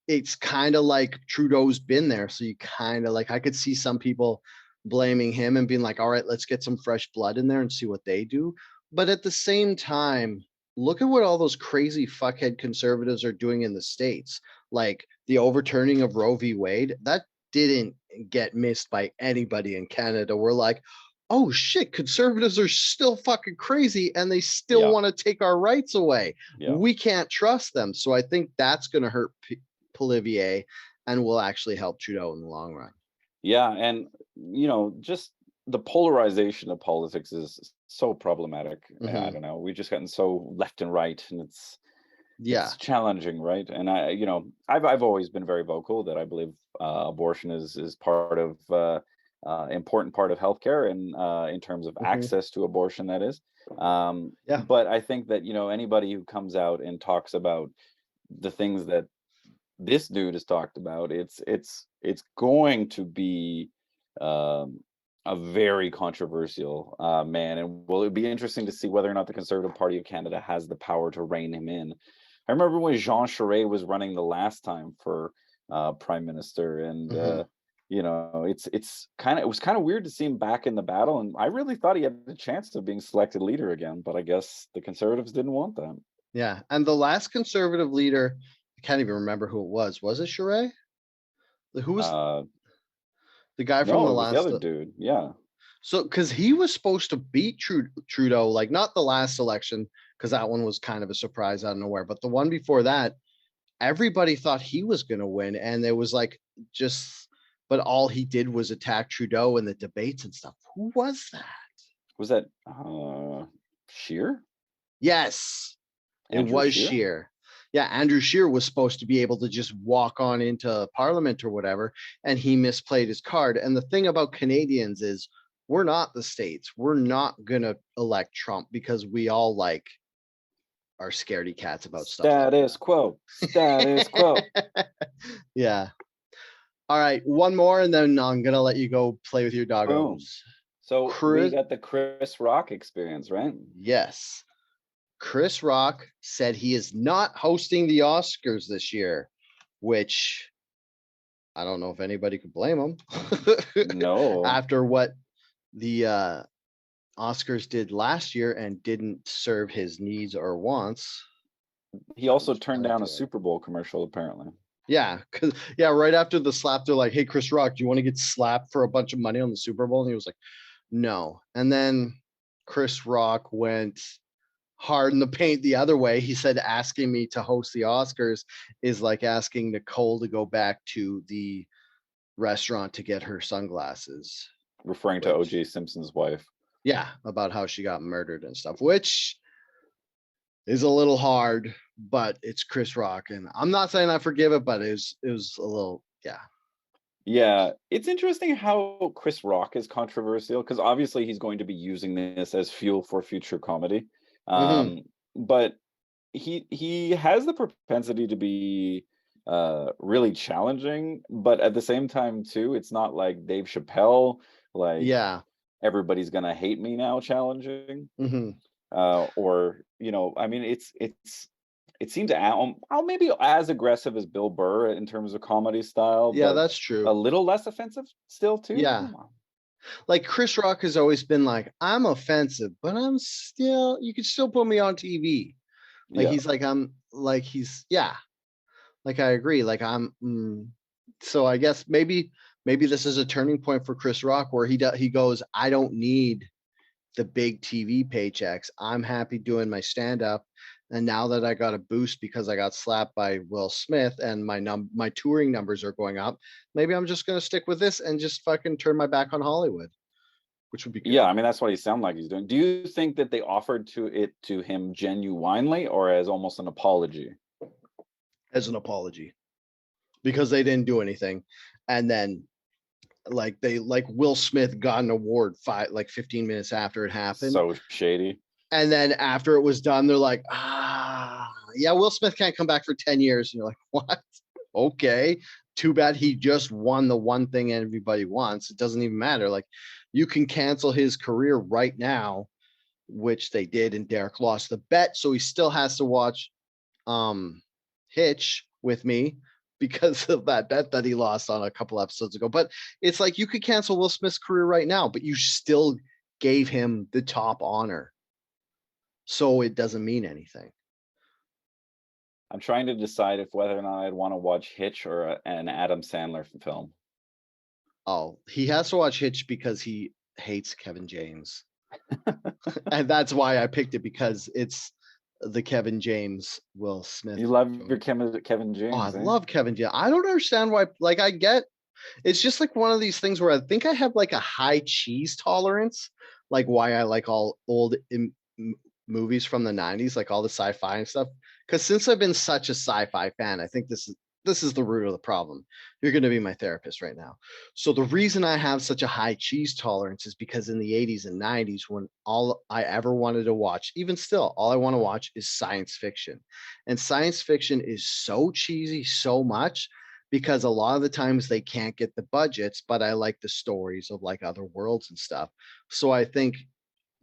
It's kind of like Trudeau's been there. So you kind of like I could see some people blaming him and being like, all right, let's get some fresh blood in there and see what they do. But at the same time, look at what all those crazy fuckhead conservatives are doing in the States. Like the overturning of Roe v. Wade, that didn't get missed by anybody in Canada. We're like, oh shit, conservatives are still fucking crazy and they still yeah, want to take our rights away. yeah. We can't trust them. So I think that's going to hurt Poilievre and will actually help Trudeau in the long run. Yeah, and you know, just the polarization of politics is so problematic. I don't know. We've just gotten so left and right, and Yeah. it's challenging, right? And I, you know, I've always been very vocal that I believe abortion is part of important part of healthcare and in terms of access to abortion, that is. Yeah. But I think that you know anybody who comes out and talks about the things that this dude has talked about, it's going to be um, a very controversial man, and will it be interesting to see whether or not the Conservative Party of Canada has the power to rein him in. I remember when Jean Charest was running the last time for prime minister, and you know, it was kind of weird to see him back in the battle, and I really thought he had a chance of being selected leader again, but I guess the Conservatives didn't want that. Yeah, and the last conservative leader, I can't even remember who it was. Was it Charest? Who was Uh, the guy from no, the it was the last? other dude. Yeah. So, because he was supposed to beat Trudeau, like not the last election, because that one was kind of a surprise out of nowhere, but the one before that, everybody thought he was going to win, and there was like just, but all he did was attack Trudeau in the debates and stuff. Who was that? Was that Shear? Yes, it Andrew was Shear? Scheer. Yeah, Andrew Scheer was supposed to be able to just walk on into Parliament or whatever, and he misplayed his card. And the thing about Canadians is, we're not the States. We're not gonna elect Trump because we all like are scaredy cats about stuff like Status quo. Status quo. that. Yeah. All right, one more, and then I'm gonna let you go play with your Boom. doggos. So we Chris, got the Chris Rock experience, right? yes. Chris Rock said he is not hosting the Oscars this year, which I don't know if anybody could blame him No. after what the Oscars did last year and didn't serve his needs or wants. He also Which turned I down do a like. Super Bowl commercial, apparently. Yeah, because yeah, right after the slap, they're like, "Hey, Chris Rock, do you want to get slapped for a bunch of money on the Super Bowl?" And he was like, "No." And then Chris Rock went hard in the paint the other way. He said, "Asking me to host the Oscars is like asking Nicole to go back to the restaurant to get her sunglasses." Referring to Which, O.J. Simpson's wife. yeah, about how she got murdered and stuff, which is a little hard, but it's Chris Rock, and I'm not saying I forgive it, but it was a little, yeah. Yeah, it's interesting how Chris Rock is controversial because obviously he's going to be using this as fuel for future comedy. Hmm. But he has the propensity to be really challenging, but at the same time too, it's not like Dave Chappelle, like Yeah. everybody's gonna hate me now challenging. Hmm. Or I mean, it seems maybe as aggressive as Bill Burr in terms of comedy style, Yeah, but that's a true. little less offensive still too. Yeah. Like Chris Rock has always been like, I'm offensive, but I'm still, you could still put me on TV. Like Yeah, he's like, I'm like, yeah, like I agree. Like so I guess maybe this is a turning point for Chris Rock where he goes, I don't need the big TV paychecks. I'm happy doing my stand up. And now that I got a boost because I got slapped by Will Smith and my touring numbers are going up, maybe I'm just gonna stick with this and just fucking turn my back on Hollywood, which would be yeah. good I mean, that's what he sounds like he's doing. Do you think that they offered to him genuinely or as almost an apology? as an apology because they didn't do anything. And then like Will Smith got an award 15 minutes after it happened. So shady. And then after it was done, they're like, yeah, Will Smith can't come back for 10 years. And you're like, what? Okay. Too bad he just won the one thing everybody wants. It doesn't even matter. Like, you can cancel his career right now, which they did, and Derek lost the bet. So he still has to watch Hitch with me because of that bet that he lost on a couple episodes ago. But it's like you could cancel Will Smith's career right now, but you still gave him the top honor. So it doesn't mean anything. I'm trying to decide if whether or not I'd want to watch Hitch or an Adam Sandler film. Oh, he has to watch Hitch because he hates Kevin James. And that's why I picked it, because it's the Kevin James Will Smith You love your joint. Kevin Oh, I James, eh? love Kevin James. I don't understand why. Like, I get it's just like one of these things where I think I have like a high cheese tolerance, like why I like all old movies from the 90s, like all the sci-fi and stuff. Because since I've been such a sci-fi fan, I think this is the root of the problem. You're going to be my therapist right now. So the reason I have such a high cheese tolerance is because in the 80s and 90s, when all I ever wanted to watch, even still, all I want to watch is science fiction. And science fiction is so cheesy so much because a lot of the times they can't get the budgets, but I like the stories of like other worlds and stuff. So I think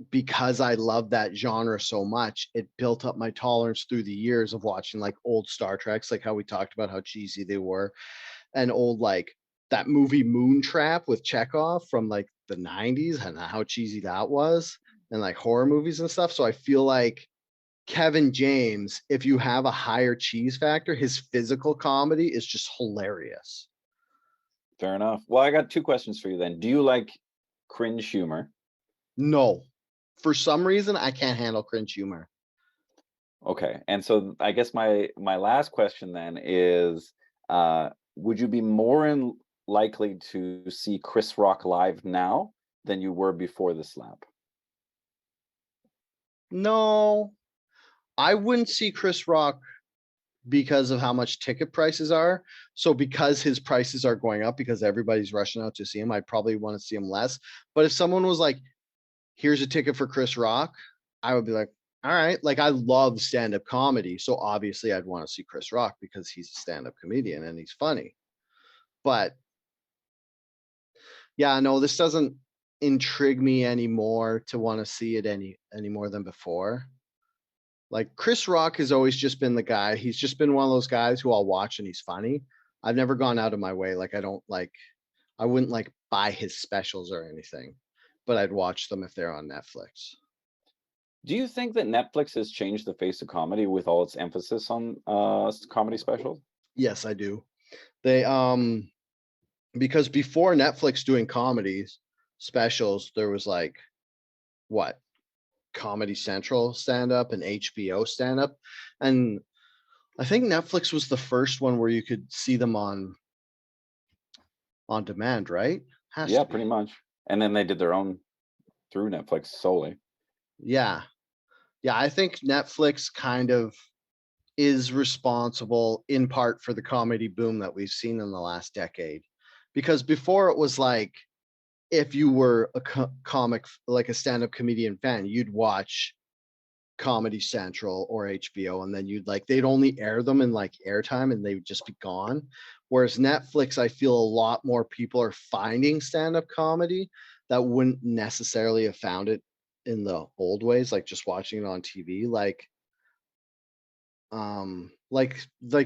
because I love that genre so much, it built up my tolerance through the years of watching like old Star Treks, like how we talked about how cheesy they were, and old like that movie Moontrap with Chekhov from like the 90s and how cheesy that was, and like horror movies and stuff. So I feel like Kevin James, if you have a higher cheese factor, his physical comedy is just hilarious. Fair enough. Well, I got two questions for you then. Do you like cringe humor? No, for some reason, I can't handle cringe humor. Okay. And so I guess my last question then is, would you be more likely to see Chris Rock live now than you were before the slap? No, I wouldn't see Chris Rock because of how much ticket prices are. So because his prices are going up because everybody's rushing out to see him, I probably want to see him less. But if someone was like, here's a ticket for Chris Rock, I would be like, all right. Like I love stand-up comedy. So obviously I'd want to see Chris Rock because he's a stand-up comedian and he's funny. But yeah, no, this doesn't intrigue me anymore to want to see it any more than before. Like Chris Rock has always just been the guy. He's just been one of those guys who I'll watch and he's funny. I've never gone out of my way. Like I wouldn't like buy his specials or anything, but I'd watch them if they're on Netflix. Do you think that Netflix has changed the face of comedy with all its emphasis on comedy specials? Yes, I do. They because before Netflix doing comedies specials, there was like what? Comedy Central stand up and HBO stand up. And I think Netflix was the first one where you could see them on demand, right? Has Yeah, to be. pretty much. And then they did their own through Netflix solely. Yeah. Yeah, I think Netflix kind of is responsible in part for the comedy boom that we've seen in the last decade. Because before it was like if you were a comic, like a stand-up comedian fan, you'd watch Comedy Central or HBO, and then they'd only air them in like airtime and they would just be gone. Whereas Netflix, I feel a lot more people are finding stand-up comedy that wouldn't necessarily have found it in the old ways, like just watching it on TV. Like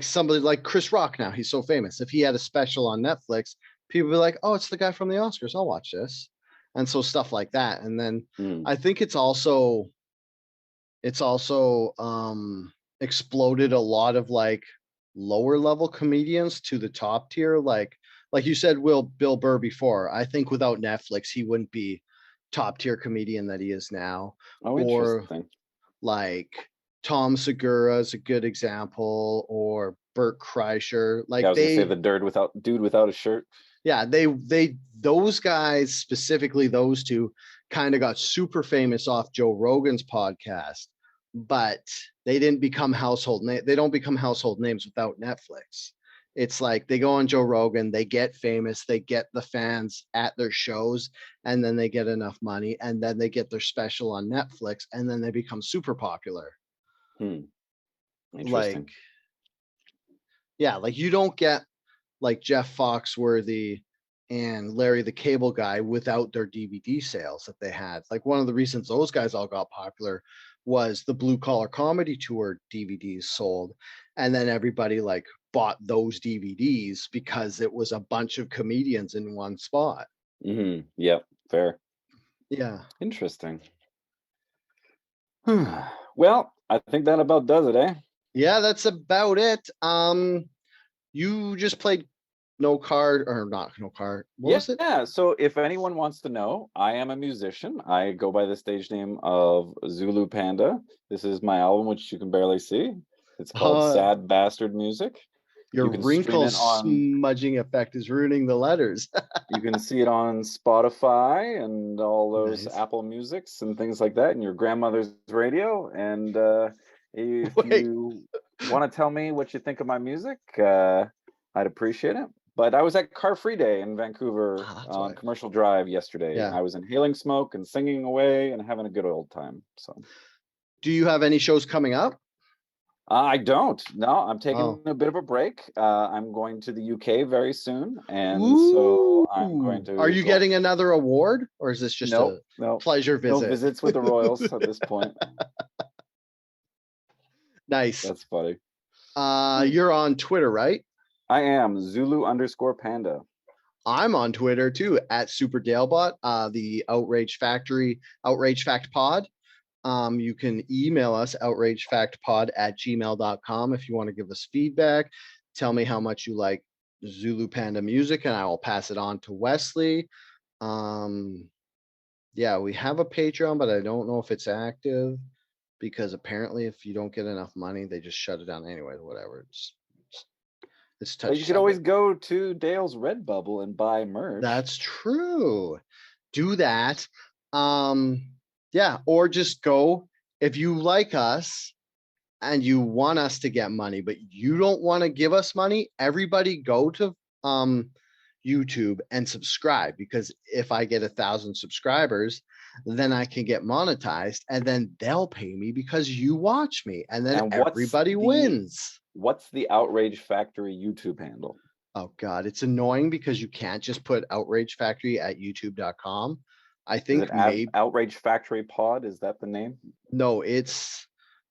somebody like Chris Rock now, he's so famous. If he had a special on Netflix, people would be like, oh, it's the guy from the Oscars. I'll watch this. And so stuff like that. And then I think it's also exploded a lot of like lower level comedians to the top tier. Like you said, Bill Burr before. I think without Netflix, he wouldn't be top tier comedian that he is now. Oh, Or interesting. like Tom Segura is a good example, or Bert Kreischer. Yeah, I Like was gonna say the dude without a shirt. yeah, those guys, specifically those two, kind of got super famous off Joe Rogan's podcast, but they didn't become they don't become household names without Netflix. It's like they go on Joe Rogan, they get famous, they get the fans at their shows, and then they get enough money, and then they get their special on Netflix, and then they become super popular. Interesting. Like, yeah, like you don't get like Jeff Foxworthy and Larry the Cable Guy without their DVD sales that they had. Like one of the reasons those guys all got popular was the Blue Collar Comedy Tour DVDs sold. And then everybody like bought those DVDs because it was a bunch of comedians in one spot. Yep, fair. Yeah. Interesting. Well, I think that about does it, eh? Yeah, that's about it. You just played No Card, or not No Card. What was it? Yeah, so if anyone wants to know, I am a musician. I go by the stage name of Zulu Panda. This is my album, which you can barely see. It's called Sad Bastard Music. Your You can stream wrinkle it on, smudging effect is ruining the letters. you can see it on Spotify and all those Nice. Apple Musics and things like that, and your grandmother's radio. And if Wait. you want to tell me what you think of my music, I'd appreciate it. But I was at Car Free Day in Vancouver on Commercial Drive yesterday. Yeah. I was inhaling smoke and singing away and having a good old time. So, do you have any shows coming up? I don't. No, I'm taking a bit of a break. I'm going to the UK very soon, and so I'm going to. Are you getting another award, or is this just a pleasure visit? No visits with the royals at this point. Nice. That's funny. You're on Twitter, right? I am Zulu_Panda. I'm on Twitter too at SuperDalebot, the Outrage Fact Pod. You can email us outragefactpod@gmail.com if you want to give us feedback. Tell me how much you like Zulu Panda music, and I will pass it on to Wesley. Yeah, we have a Patreon, but I don't know if it's active because apparently if you don't get enough money, they just shut it down anyway. Whatever. It's a But touchy you could always subject. go to Dale's Redbubble and buy merch. That's true. Do that. Yeah, or just go if you like us and you want us to get money, but you don't want to give us money, everybody go to YouTube and subscribe, because if I get 1,000 subscribers, then I can get monetized and then they'll pay me because you watch me, and then And everybody wins. what's the Outrage Factory YouTube handle? Oh God, it's annoying because you can't just put Outrage Factory at youtube.com. I Is think it maybe Outrage Factory Pod? Is that the name? no, it's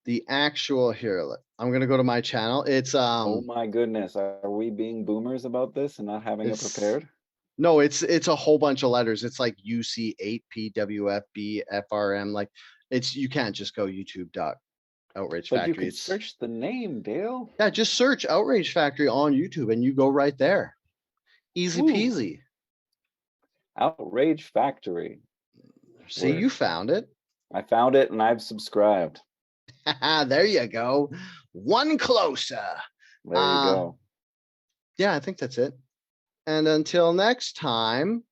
the actual here. I'm gonna go to my channel. It's Oh my goodness. Are we being boomers about this and not having it it's prepared? no, it's a whole bunch of letters. It's like UC8PWFBFRM. Like it's you can't just go YouTube.Outrage But you Factory. could It's search the name, Dale. yeah, just search Outrage Factory on YouTube and you go right there. Easy Woo. peasy. Outrage Factory. See, you found it. I found it and I've subscribed. There you go. One closer. There you go. Yeah, I think that's it. And until next time,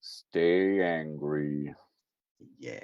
Stay angry. yeah.